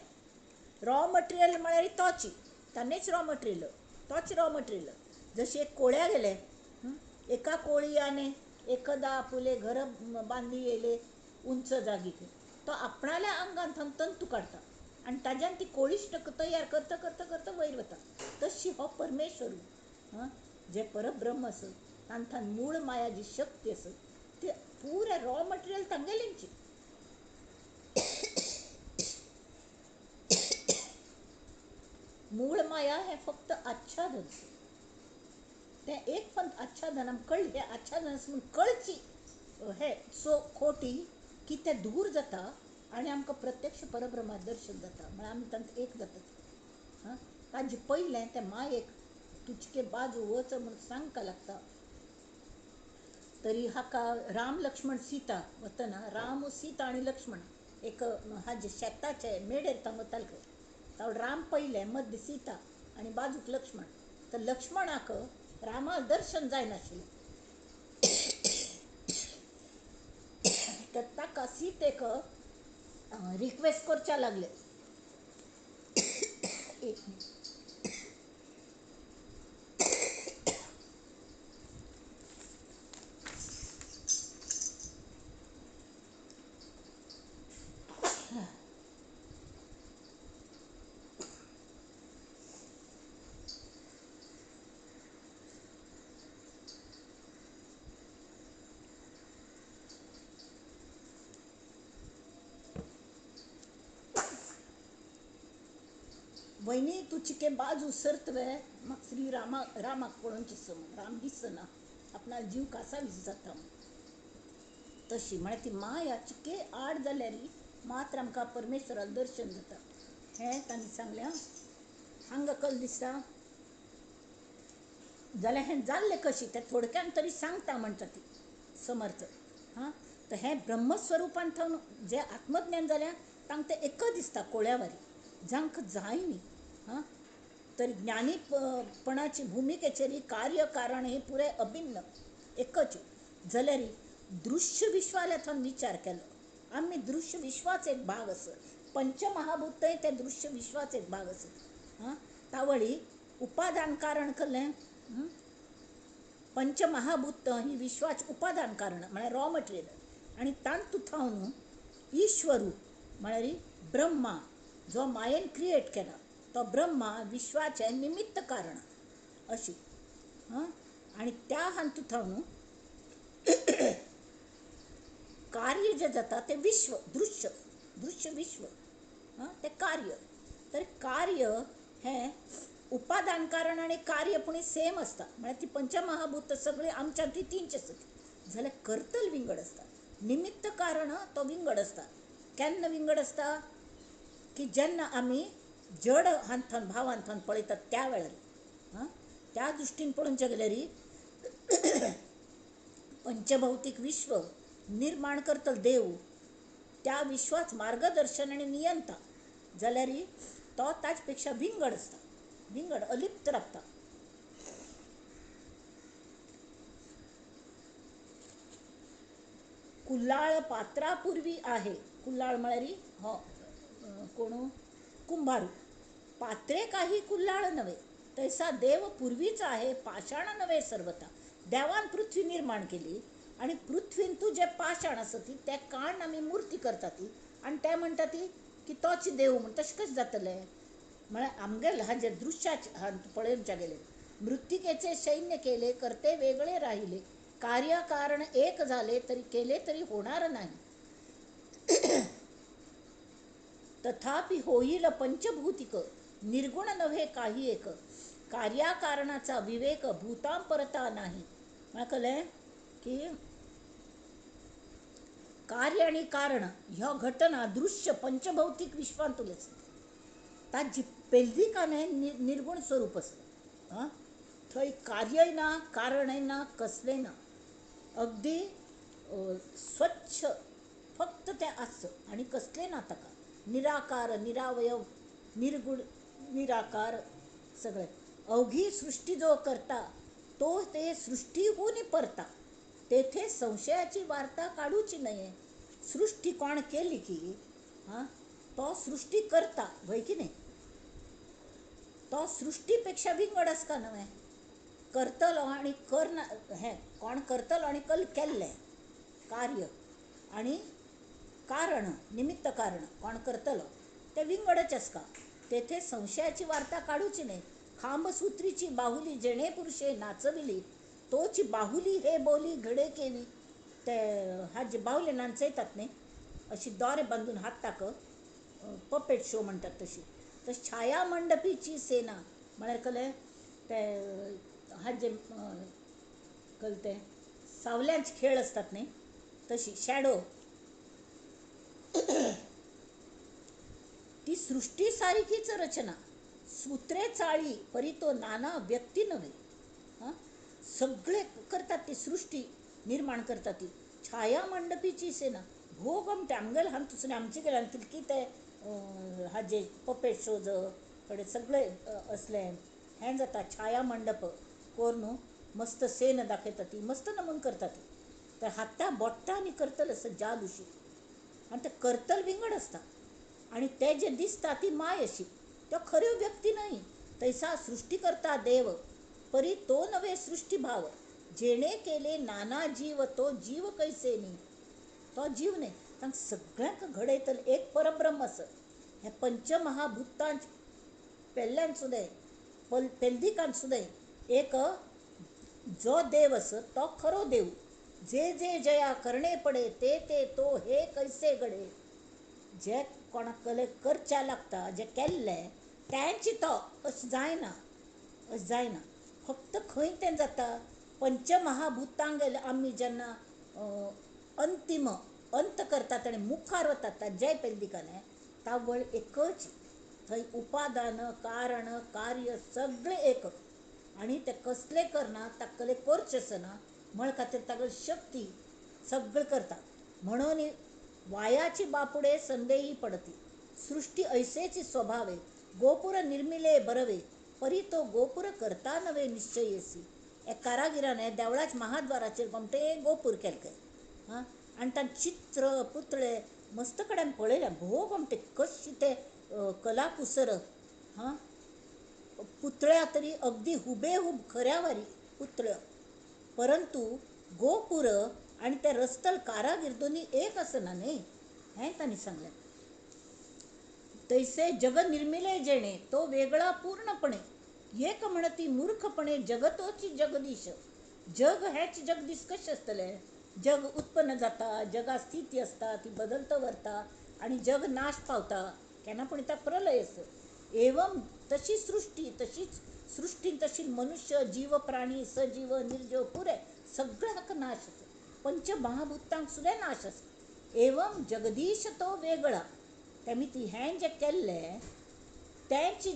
रॉ मटेरियल म्हळ्यार तोच, तान्नेच रॉ मटेरियल, तोच रॉ मटेरियल. जशी एक कोळ्या गेले, एका कोळयाने एकदा आपुले घर बांदी येयले उंच जागीक, तो आपणाल्या अंगान थंग तंतू काडटा आनी ताज्यान ती कोळिश्ट तयार करता करता करता वयर वता. तशी हो परमेश्वर जे परब्रह्म आसत, तांथान मूळ माया जी शक्ती आसत, ते पुरे रॉ मटेरियल तांगेलींची. मूळ माया हें फक्त आच्छादन. तें एक फक्त आच्छादन. आमकां कळ्ळी हें आच्छादन आसा म्हूण कळची हे सो खोटी की तें दूर जाता आनी आमकां प्रत्यक्ष परब्रह्माचें दर्शन जाता. म्हळ्यार आमी तांकां एक जाता. ताजे पयलें तें मायेक तुजके बाजू वच म्हूण सांगता लागता. तरी हाका राम लक्ष्मण सीता वतना, राम सीता आनी लक्ष्मण एक हाजे शेताचे मेडेर तांग वताले. तावळ राम पयलें, मध्य सीता आनी बाजूक लक्ष्मण. तर लक्ष्मणाक रामाक दर्शन जायनाशिल्लें. तर ताका सीतेक रिक्वेस्ट करच्या लागले. एक मिनिट. वहिनी तुझके बाजू सरतवे म्हाका श्री रामाक पळोवनचें सम. राम दिसना, आपणालो जीव कासा विस जाता. तशी म्हळ्यार ती माया चिके आड जाल्यार मात्र आमकां परमेश्वराक दर्शन जाता. हें तांणी सांगलें. हांगा कल दिसता. जाल्यार हें जाल्लें कशी तें थोडक्यान तरी सांगता म्हणटा ती समर्थ. तर हें ब्रह्मस्वरुपान थावन जे आत्मज्ञान जाल्या तांकां तें एकच दिसता कोळ्यावारी, जांकां जाय न्ही. तर ज्ञानीपणाची भुमिकेचेर कार्य कारण हे पुरे अभिन्न एकच. जाल्यार दृश्य विश्वाल्या थावन विचार केलो. आमी दृश्य विश्वाचो एक भाग आसत. पंचमहाभूतय ते दृश्य विश्वाचो एक भाग आसत. तावळी उपादान कारण केलें. पंचमहाभूत ही विश्वाची उपादान कारण म्हळ्यार रॉ मटेरियल. आनी तांतू थावन ईश्वरू म्हळ्यार ब्रह्मा जो मायेन क्रिएट केला तो ब्रह्मा विश्वाचें निमित्त कारण अशी. आनी त्या हांतू थावन कार्य जे जाता ते विश्व दृश्य दृश्य विश्व ते कार्य. तर कार्य हे उपादान कारण आणि कार्य पुणे सेम असतात. म्हणजे ती पंचमहाभूत सगळे आमच्या ती तीनचे असतात. झाले कर्तल विंगड असतात. निमित्त कारण तो विंगड असतात. केन्ना विंगड असता की जेन्ना आम्ही जड हांथन भाव हांथन पळयतात त्या वेळार त्या दृश्टीन पळोवनचें गेल्यार पंचभौतिक विश्व निर्माण करतल देव त्या विश्वाच मार्गदर्शन आणि नियंता जाल्यार तो ताज पेक्षा विंगड असता. विंगड अलिप्त राखता. कुल्लाळ पात्रा पूर्वी आहे. कुल्लाळ म्हळ्यार हो कोण कुंभारू. पात्रे काही कुल्लाळ नव्हे तैसा देव पूर्वीच आहे. पाषाण नव्हे सर्वता. देवान पृथ्वी निर्माण केली आणि पृथ्वीन तू जे पाषाण आसा ती ते काण आमी मूर्ती करता ती आणि ते म्हणटा ती की तोच देव म्हण. तशें कशें जातलें. म्हळ्यार आमगेर हाजे दृश्याचे पळोवनचे गेले मृत्तिकेचे सैन्य केले करते वेगळे राहिले कार्यकारण एक झाले तरी केले तरी होणार नाही. तथापि होईल पंचभूतिक निर्गुण नव्हे काही एक. कार्याकारणाचा विवेक भूतांपरता नाही. मला कळलं की कार्य आणि कारण ह्या घटना दृश्य पंचभौतिक विश्वांतूच ताजी पेल्दिकाने निर्गुण स्वरूप असतं. थंय कार्यय ना कारणय ना कसले ना. अगदी स्वच्छ फक्त ते आसतं आणि कसले ना ताका. निराकार निरावयव निर्गुण निराकार सगळे. अवघी सृष्टी जो करता तो ते सृष्टीहून परता. तेथे संशयाची वार्ता काढूची नये. सृष्टी कोण केली की तो सृष्टी करता वय की नाही. तो सृष्टीपेक्षा विंगड आस का नव्हे. करतलो आणि करना हे कोण करतलो आणि केल्ले कार्य आणि कारण निमित्त कारण कोण करतलो ते विंगडच आस का. तेथे संशयाची वार्ता काढूची नाही. खांबसूत्रीची बाहुली जेणे पुरुषे नाचविली तोची बाहुली हे बोली घडे केली. ते हा जे बाहुले नाचयतात न्ही अशी दोरे बांधून हात टाक पपेट शो म्हणतात तशी. तर छाया मंडपीची सेना म्हळ्यार कळ्ळें ते हा जे कळते सावल्यांचे खेळ असतात न्ही तशी शॅडो ती सृष्टी सारखीच रचना. सूत्रे चाळी परी तो नाना व्यक्ती नव्हे. सगळे करतात ती सृष्टी निर्माण करतात ती छाया मंडपीची सेना. भोग आमटे आमगेल हांतून आमचे गेल्यान कितकी ते हाजे पपेट शोज कडे सगळे असले हें जाता. छाया मंडप कोर न्हू मस्त सेन दाखयता ती मस्त नमून करता ती. तर हाता बोट्टांनी करतल असं जादूशी आणि ते करतल विंगड असता आणि ते जे दिसता ती माय अशी तो खऱ्यो व्यक्ती नाही. तैसा सृष्टी करता देव परी तो नव्हे सृष्टीभाव. जेणे केले नाना जीव तो जीव कैसे नी. तो जीव नाही तांकां सगळ्यांक घडयतल एक परब्रह्म असं. हे पंचमहाभूतांच पेल्ल्यान सुद्दां पेल्दिकान सुद्दां एक जो देव असं तो खरो देव. जे जे जया करणे पडे ते ते तो हे कैसे घडे. जे कोणाक करच्या लागता जे केल्ले त्यांची तो अशें जायना अशें जायना. फक्त खंय तें जाता पंचमहाभूतांक गेले आमी जेन्ना अंतीम अंत करतात आनी मुखार वतात जय पेल्दिकाने तावळ एकच. थंय उपादान कारण कार्य सगळे एक आणि ते कसले करना ताकले करचे असना म्हण खातीर ताका शक्ती सगळे करता. म्हणून वायाची बापुडे संदेही पडती. सृष्टी ऐसेची स्वभावे गोपुर निर्मिले बरवे परी तो गोपुर करता नवे निश्चयेसी. एक कारागिराने देवळाच्या महाद्वाराचेर गोमटे गोपूर केले आणि तांचे चित्र पुतळे मस्त कडेन पळयले. भोव गोमटे कशी ते कला कुसर पुतळ्या तरी अगदी हुबेहूब खऱ्यावारी पुतळ्यो. परंतु गोपुर आणि ते रस्तल कारागीर दोन्ही एक असना न्ही हें तांणी सांगलें. तैसे जग निर्मिले जेणे तो वेगळा पूर्णपणे एक म्हणती मूर्खपणे जगतोची जगदीश. जग हेच जगदीश कशें आसतलें. जग उत्पन्न जाता, जगा स्थिती असता, ती बदलतं वरता आणि जग नाश पावता, केन्ना पूण इता प्रलय असतो. एवम तशी सृष्टी, तशीच सृष्टी तशी मनुष्य, जीव, प्राणी, सजीव, निर्जीव पुरे सगळ्याक नाश असतो. पंचमहाभूतांक सुद्धा नाश असतो. एवम जगदीश तो वेगळा. तेमी ती हें जें केल्लें तेंची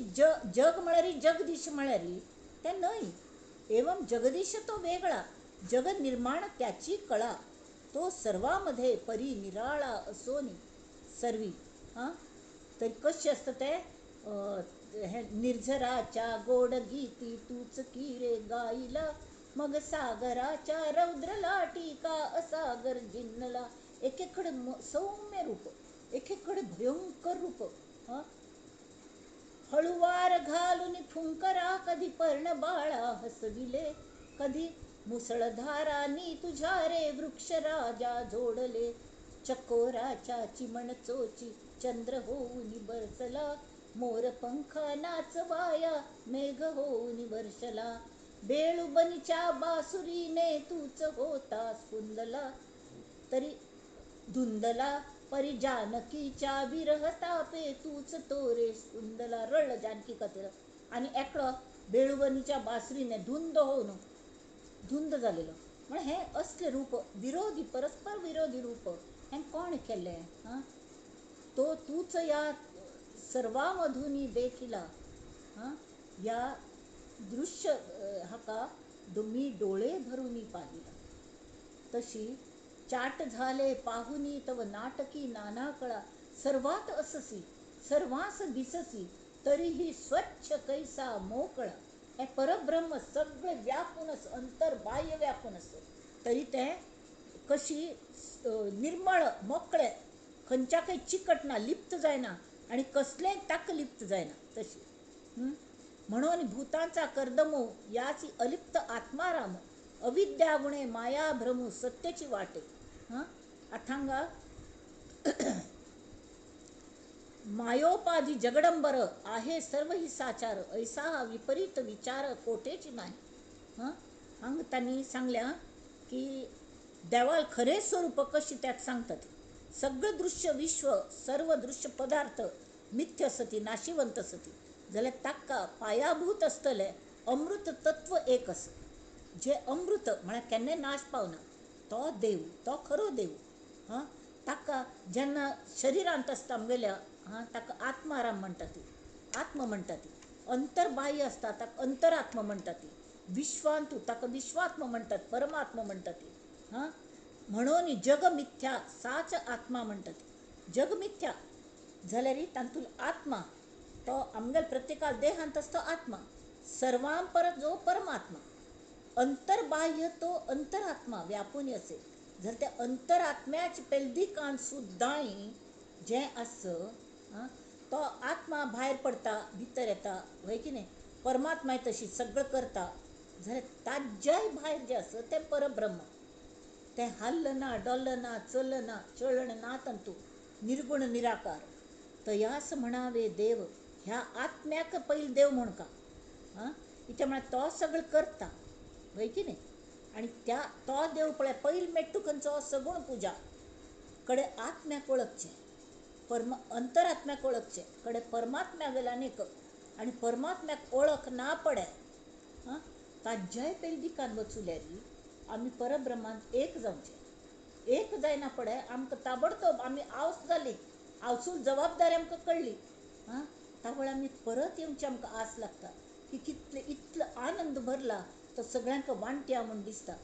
जग म्हळ्यार जगदीश म्हळ्यार तें न्हय. एवम जगदीश तो वेगळा, जगत निर्माण त्याची कळा, तो सर्वामध्ये परी निराळा असोनी सर्वी. हां, तर कशी असतं ते हे निर्झराच्या गोड गीती तूच की रे गाईला, मग सागराच्या रौद्र लाटी का असागर जिन्नला. एकेकडे सौम्य रूप, एकेकडे भयंकर रूप. हां, हळुवार घालून फुंकरा, कधी पर्ण बाळा हसविले, कधी मुसळधारानी तुझ्या रे वृक्ष राजा जोडले. चकोराच्या चिमण चोची चंद्र होऊन बरसला, मोर पंखा नाचवाया मेघ होऊन वर्षला. बेळुबनीच्या बासुरीने तूच होता स्पुंदला, तरी धुंदला परी जानकीच्या विरह तापे तूच तोरे स्पुंदला. रडलं जानकी कथेला आणि एकलो बेळुबनीच्या बासुरीने धुंद होऊन धुंद झालेलो. म्हण हे असले रूप विरोधी, परस्पर विरोधी रूप हें कोण केले? हां, तो तूच या सर्वामधून देखिला. हां, या दृश्य हाका मी डोळे भरून पाहिला. तशी चाट झाले पाहुनी तव नाटकी नाना कळा, सर्वात अससी सर्वांस दिससी, तरीही स्वच्छ कैसा मोकळा. हे परब्रह्म सगळे व्यापूनच, अंतर्बाह्य व्यापून असतं, तरी ते कशी निर्मळ मोकळे, खंयच्या काही चिकट ना, लिप्त जायना आणि कसलें ताक लिप्त जायना तशी. म्हणून भूतांचा कर्दमो याची अलिप्त आत्माराम, अविद्या गुणे माया भ्रमू सत्याची वाटे. हां, अथांगा मायोपाधी जगडंबर आहे सर्व ही साचार, ऐसा हा विपरीत विचार कोठेची नाही. हां, हांग त्यांनी सांगल्या की देवाल खरे स्वरूप कशी त्यात सांगतात. सगळं दृश्य विश्व, सर्व दृश्य पदार्थ मिथ्य सती, नाशिवंत सती जाल्यार ताका पायाभूत असतले अमृत तत्व एक आसा. जे अमृत म्हळ्यार केन्नाय नाश पावना तो देव, तो खरो देव. हां, ताका जेन्ना शरिरांत आसता आमगेल्या, हां, ताका आत्माराम म्हणटा ती, आत्म म्हणटा ती. अंतर्बाह्य असता ताका अंतरात्म म्हणटा ती. विश्वांतू ताका विश्वात्म म्हणटात, परमात्मा म्हणटा ती. हां, म्हणून जग मिथ्या साच आत्मा म्हणटा ती. जग मिथ्या जाल्यार तातूंत आत्मा तो आमगेल प्रत्येकाल देहांत असतो आत्मा, सर्वां परत जो परमात्मा. अंतर्बाह्य तो अंतरात्मा व्यापून असे. जर त्या अंतरात्म्याच पेलदिकान सुद्दां जें आस, तो आत्मा भायर पडता, भितर येता, वय की नाही. परमात्मा तशी सगळं करता, जाल्यार ताज्याय भायर जें आसा तें परब्रह्म. तें हल्लना डोल्लना चलना चळण ना तंतू, निर्गुण निराकार. तयास म्हणावे देव, ह्या आत्म्याक पहिले देव म्हणका. हां, इथे म्हळ्यार तो सगळं करता, वय की नाही. आणि त्या तो देव पळय पहिले मेट्टूकंचो सगूण पुजा कडे आत्म्याक वळखचें, अंतरात्म्याक वळखचें, कडे परमात्म्या वेल्यान एक. आणि परमात्म्याक वळख ना पडे, हां, ताज्याय पयली दिकान वचुल्यार आमी परब्रह्मांत एक जावचें. एक जायना पडे आमकां ताबडतोब आमी आवस जाली, आवसून जबाबदारी आमकां कळली, हां, तावळ आमी परत येवची आमकां आस लागता की कितले इतलो आनंद भरला तो सगळ्यांक वांट्या म्हूण दिसता.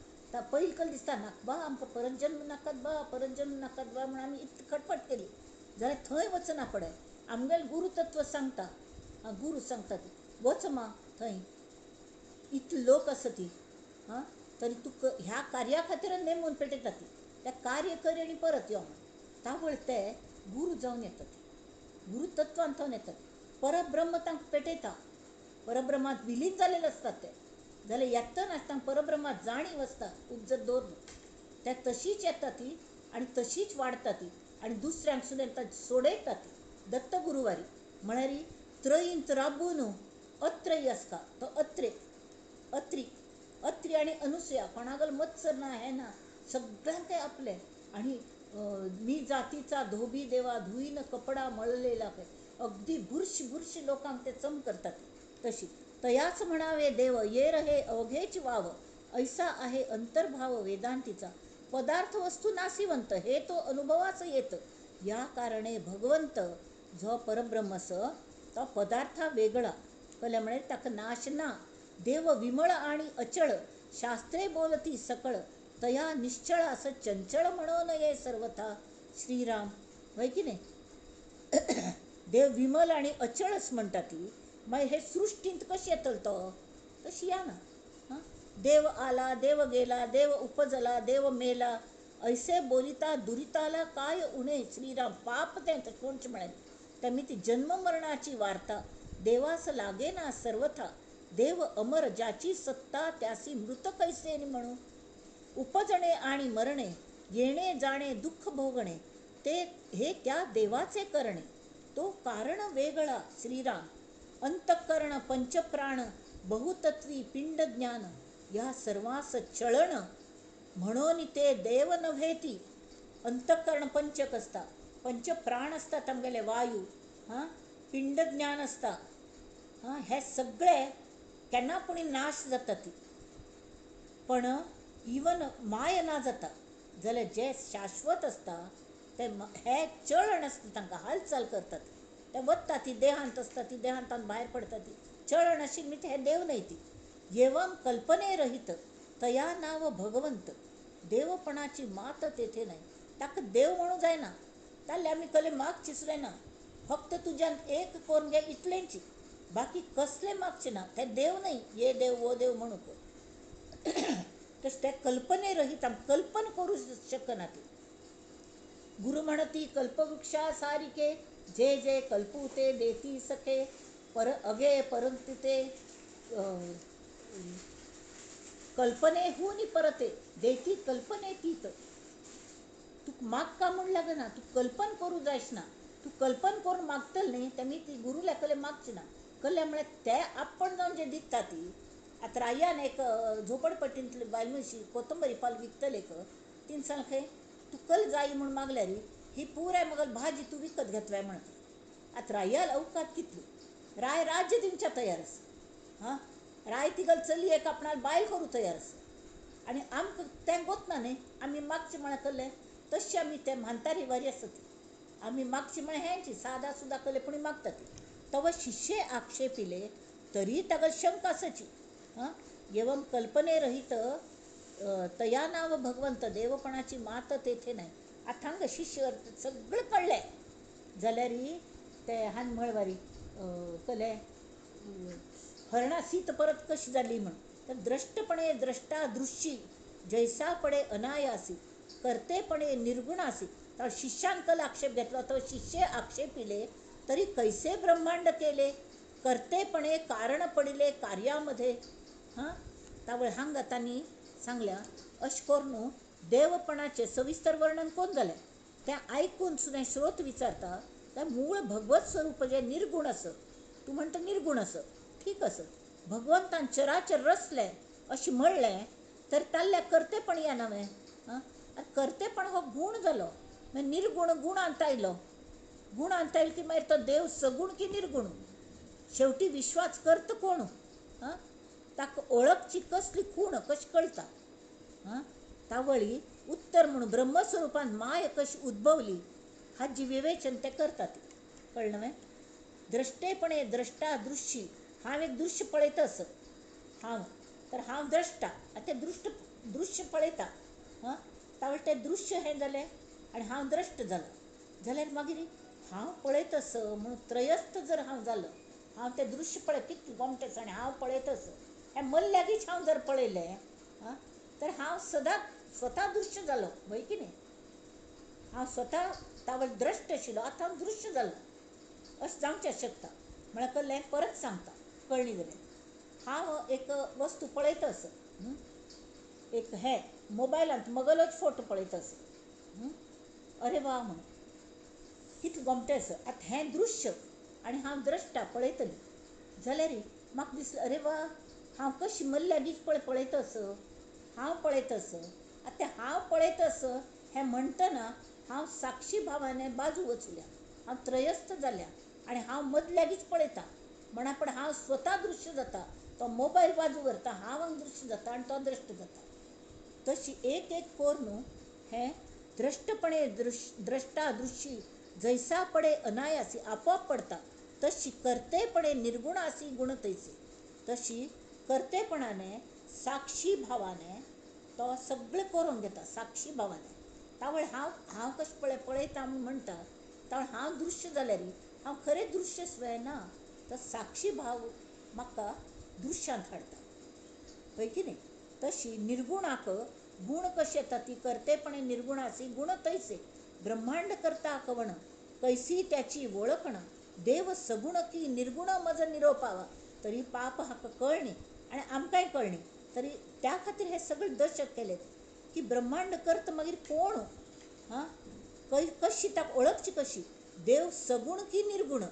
पयलीं कल दिसता नाका बा आमकां परत जन्म नाकात बा, परत जन्म नाकात बा म्हूण आमी इतली खटपट केली. जाल्यार थंय वचना पडे. आमगेलें गुरुतत्व सांगता, गुरू सांगता ती वच मा थंय, इतले लोक आसा ती. हां, तरी तूं ह्या कार्या खातीर नेमून पेटयता ती, त्या कार्य कर आनी परत यो म्हण. तावळ ते गुरू जावन येता ती, गुरुतत्वान थंय येता ती. परब्रह्म तांकां पेटयता, परब्रह्मांत विलीन जालेले असतात ते. जाल्यार येतना तांकां परब्रह्मांत जाणीव आसता उज्जत दवरून. त्या तशीच येता ती आनी तशीच वाडटा ती आनी दुसऱ्यांक सुद्दां सोडयता ती. दत्त गुरुवारी म्हळ्यार त्रयींत राबून अत्रयी आसता तो अत्री, अत्री आनी अनुसया कोणागल मत्सर ना, हें ना. सगळ्यांक आपले आणि मी जातीचा धोबी देवा धुईन कपडा मळलेला काय अगदी बुरश बुरश लोकांक ते चम करतात तशी. तयाच म्हणावे देव ये रहे अवघेच वाव, ऐसा आहे अंतर्भाव वेदांतीचा. पदार्थ वस्तू नासिवंत हे तो अनुभवाच येत, या कारणे भगवंत जो परब्रह्मस तो पदार्था वेगळा कल्यामुळे ताक नाश ना. देव विमळ आणि अचळ शास्त्रे बोलती सकळ, तया निश्चळ असं चंचळ म्हणून ये सर्वथा श्रीराम. होय की नाही. देव विमल आणि अचळच म्हणतात ती. मग हे सृष्टींत कशी येतलतो तशी या ना. हां, देव आला देव गेला देव उपजला देव मेला, ऐसे बोलिता दुरिताला काय उणे श्रीराम. पाप त्यांचं कोणच म्हणेल त्यामी ती जन्म मरणाची वार्ता, देवास लागे ना सर्वथा. देव अमर ज्याची सत्ता त्यासी मृत कैसे म्हणू. उपजणे आणि मरणे येणे जाणे दुःख भोगणे ते हे त्या देवाचे करणे, तो कारण वेगळा श्रीराम. अंतःकरण पंचप्राण बहुतत्वी पिंड ज्ञान, या सर्वांस चळण म्हणून ते देव नव्हेती. अंतःकरण पंचक असता, पंचप्राण असतात आमगेले वायू, हां, पिंड ज्ञान असता, हां, हे सगळे केन्ना पुणी नाश जाता ती. पण इवन माय ना जाता जाल्यार जे शाश्वत असता ते हे चळण असता, तांकां हालचाल करतात ते वत्ता ती देहांत असता, ती देहांतान भायर पडता ती चळण अशी मी हे देव नाही ती. एवम कल्पने रहित तया नाव भगवंत, देवपणाची मात तेथे नाही. ताका देव म्हणू जायना ताल्ले आमी कले मागची सुद्दां ना. फक्त तुज्यान एक करून घे इतलेंची, बाकी कसले मागचे ना. ते देव नाही ये देव वो देव म्हणू तस ते कल्पने रहित कल्पन करू शकना ती. गुरु म्हणती कल्पवृक्षा सारिके, जे जे कल्पू ते देती सखे. पर अगे परंतु ते कल्पने होऊन परते देती कल्पने तीत. तू माग का म्हणू लागे ना, तू कल्पन करू जायस ना. तू कल्पन करून मागतल न्ही ते मी ती गुरुला कले मागची ना कल्यामुळे ते आपण जाऊन जे दिसता ती. आता रायान एक झोपडपट्टींतली बायल म्हणशी कोथंबरी पाल विकतले तीन सांग खंय तू कल जाई म्हणून मागल्या रे, ही पुराय मगल भाजी तू विकत घेतवाय म्हणत. आता रायाल अवकात कितली राय राज्य दिवच्या तयार आस. हां, राय तिगल चली एक आपणाला बायल करू तयार आस. आणि आमकां तें गोतना न्ही आमी मागचे म्हळ्यार कल्ले तशी आमी ते म्हणतारी वारी आसता ती. आमी मागची म्हळ्यार हेंची सादा सुद्धा कले पुणी मागता ती. तव शिष्ये आक्षेपिले तरी ताका शंका आसाची. हां, एवम कल्पने रहित तया नाव भगवंत, देवपणाची मात तेथे नाही. आथांग शिष्य सगळं कळले जाल्यार ते हान म्हळवारी कले हरणा सीत परत कशी जाली म्हण. तर द्रष्टपणे द्रष्टा दृश्य जैसा पडे अनायासी, करतेपणे निर्गुणासी. तर शिष्यांकल आक्षेप घेतला तो शिष्य आक्षेपिले तरी कैसे ब्रह्मांड केले, करतेपणे कारण पडिले कार्यामध्ये. हां, त्यावेळे हांग तांणी सांगल्या अश करून देवपणाचे सविस्तर वर्णन कोण जालें तें आयकून सुद्दां श्रोत विचारता त्या मूळ भगवत स्वरूप जे निर्गुण असं. तू म्हणटा निर्गुण असं ठीक असं भगवंतान चराचर रचले अशें म्हणलें तर ताल्ल्या करतेपण येनावें. हां, करतेपण हो गुण जालो मागीर निर्गुण गुणांत आयलो. गुणांत आयलो की मागीर तो देव सगुण की निर्गुण. शेवटी विश्वास करता कोण. हां, ताका ओळखची कसली खूण कशी कळटा. हां, तावळी उत्तर म्हणून ब्रह्मस्वरूपान माय कशी उद्भवली हाजी विवेचन ते करतात. कळलं न्हय. द्रष्टेपणे द्रष्टा दृश्य, हांव एक दृश्य पळयता असं हांव तर हांव द्रष्टा ते दृश्य पळयता. हां, तावळे तें दृश्य हें जालें आनी हांव द्रश्ट जालो जाल्यार मागीर हांव पळयता असं म्हणून त्रयस्थ जर हांव जालो. हांव तें दृश्य पळय कितलें गोमटेसाण हांव पळयता असं हें मल्ल्यागीच हांव जर पळयलें हां तर हांव सदांच स्वता दृश्य जालो. वय की न्ही. हांव स्वता तावळे द्रश्ट आशिल्लो आतां हांव दृश्य जालो अशें जावचें शकता. म्हळ्यार कळ्ळें. परत सांगता कळ्ळी जाल्यार. हांव एक वस्तू पळयता असं एक हे मोबायलांत मगलोच फोटो पळयता असं अरे वा म्हणून कितलें गोमटें असं. आतां हें दृश्य आनी हांव द्रश्टा पळयतली जाल्यार म्हाका दिसलें अरे वा हांव कशी मल्ल्यागीच पळयता असं हांव पळयता असं आता हांव पळयतस हें म्हणटना हांव साक्षी भावाने बाजू वचल्या, हांव त्रयस्थ जाल्या आनी हांव मदल्यागीच पळयता. म्हणापण हांव स्वता दृश्य जाता, तो मोबायल बाजू व्हरता, हांव दृश्य जाता आनी तो द्रश्ट जाता. तशी एक एक कोर न्हू हें द्रश्टपणे द्रष्टा दृश्य जैसा पडे अनायासी आपोआप पडता. तशी कर्तेपणे निर्गुणासी गुण तैसे. तशी कर्तेपणाने साक्षी भावाने तो सगळें करून घेता साक्षी भावाने. तावळ हांव कशें पळयता म्हूण म्हणटा, तावळ हांव दृश्य जाल्यार हांव खरें दृश्य स्वय ना. तो साक्षी भाव म्हाका दृश्यांत हाडटा, पळय की न्ही. तशी निर्गुणाक गुण कशे येता ती कर्तेपणे निर्गुणासी गुण तैसे. ब्रह्मांड करता कवण कैसी त्याची वळखण. देव सगुण की निर्गुण मज निरोपावा. तरी पाप हाका कळणी आनी आमकांय कळणी. तरी त्या खातीर हे सगळे दशक केलेत की ब्रह्मांड करता मागीर कोण, हां कशी ताका ओळखची कशी. देव सगुण की निर्गुण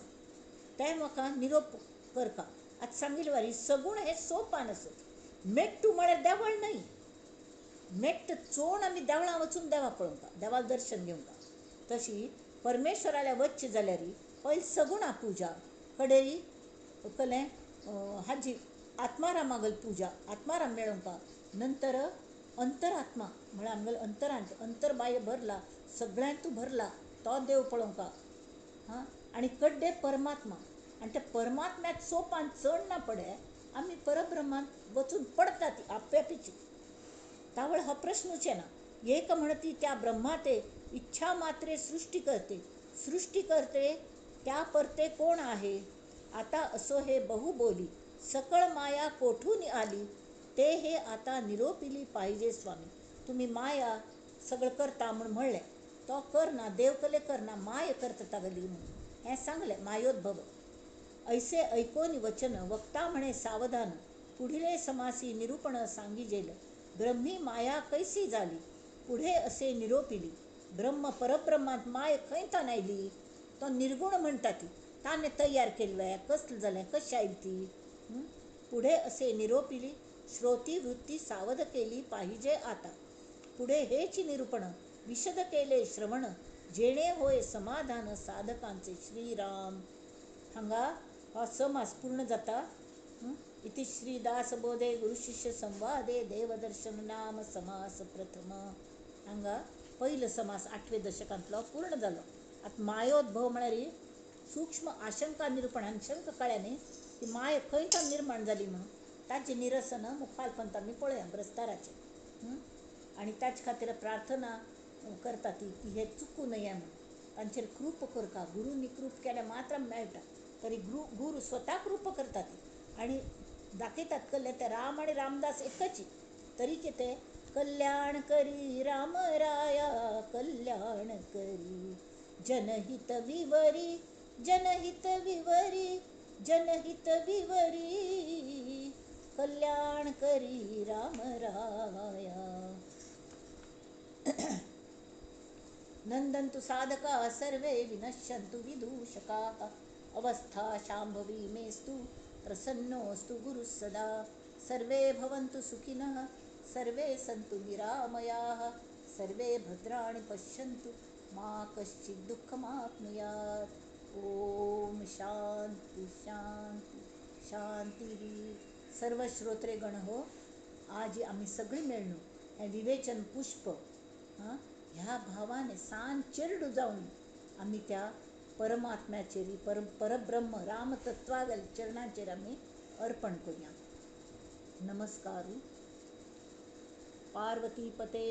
तें म्हाका निरोप करता. आतां सांगिल्ले वारी सगुण हें सोपान आसत. मेट्टू म्हळ्यार देवळ न्हय. मेट्ट चोवन आमी देवळां वचून देवा पळोवंका, देवाक दर्शन घेवंका. तशी परमेश्वराल्या वचचें जाल्यार पयलीं सगुणा पुजा, कडेरी कलें हाजी आत्मारामागल पुजा, आत्माराम मेळोवंका. नंतर अंतरात्मा म्हळ्यार आमगेलो अंतरांत अंतरबाह्य भरला, सगळ्यांतू भरला तो देव पळोवंका. हां आनी कड्डे परमात्मा. आनी त्या परमात्म्याक सोपान चड ना पडे आमी परब्रह्मांत वचून पडटा ती आप्यापीची. तावळ हो प्रश्नूच ना. एक म्हणती त्या ब्रह्माते इच्छा मात्रे सृष्टी करते त्या परते कोण आहे. आता असो हे बहु बोली सकळ माया कोठून आली. ते हे आता निरोपिली पाहिजे स्वामी. तुम्ही माया सगळं करता म्हणून म्हणलें, तो करना, देव कले करना, माय करता तागली म्हणून हें सांगलें मायोद्भव. ऐसे ऐकोनी वचन वक्ता म्हणे सावधान. पुढिले समासी निरूपण सांगिजेल. ब्रह्मी माया कैसी झाली पुढे असे निरोपिली. ब्रह्म परब्रह्मात माय खंयतान आयली. तो निर्गुण म्हणटा ती, ताने तयार केल्लें कसलं जालें, कशी आयली ती. पुढे असे निरोपिली. श्रोती वृत्ती सावध केली पाहिजे आता. पुढे हेची निरूपण विशद केले श्रवण. जेणे होय समाधान साधकांचे. श्रीराम. हांगा हो समास पूर्ण जाता. इति श्री दासबोधे गुरुशिष्य संवादे देवदर्शन नाम समास प्रथम. हांगा पहिलो समास 8वें दशकांतलो पूर्ण जालो. आतां मायोद्भव म्हळ्यार सूक्ष्म आशंका निरूपण. आनी शंका कळ्ळ्या न्ही ती माय खंयच्यान निर्माण जाली म्हणून. ताचें निरसन मुखालपंत आमी पळोवया ब्रस्ताराचें. आनी ताचे खातीर प्रार्थना करता ती की हे चुकूं नये म्हणून. तांचेर कृप करता. गुरूंनी कृप केल्या मात्र मेळटा. तरी गुरू स्वता कृप करता ती आनी दाखयतात कल्ले ते राम आनी रामदास एकच. तरी कितें कल्याण करी राम राया कल्याण करी. जनहित विवरी जनहित विवरी जनहित विवरी कल्याण करी राम राया. नंदन्तु साधका सर्वे विनश्यन्तु विदूषकाः. अवस्था शाम्भवी मेस्तु प्रसन्नोऽस्तु गुरुः सदा. सर्वे भवन्तु सुखिनः सर्वे सन्तु निरामयाः. सर्वे भद्राणि पश्यन्तु मा कश्चित् दुःखमाप्नुयात्. ओम शांती शांती शांती. सर्व श्रोत्रेगण हो, आज आम्ही सगळी मेळून हे विवेचन पुष्प ह्या भावाने सान चेरडू जाऊन आम्ही त्या परमात्म्याचेर परब्रह्म रामतत्वागल चरणांचेर आम्ही अर्पण करूया. नमस्कार. पार्वती पते.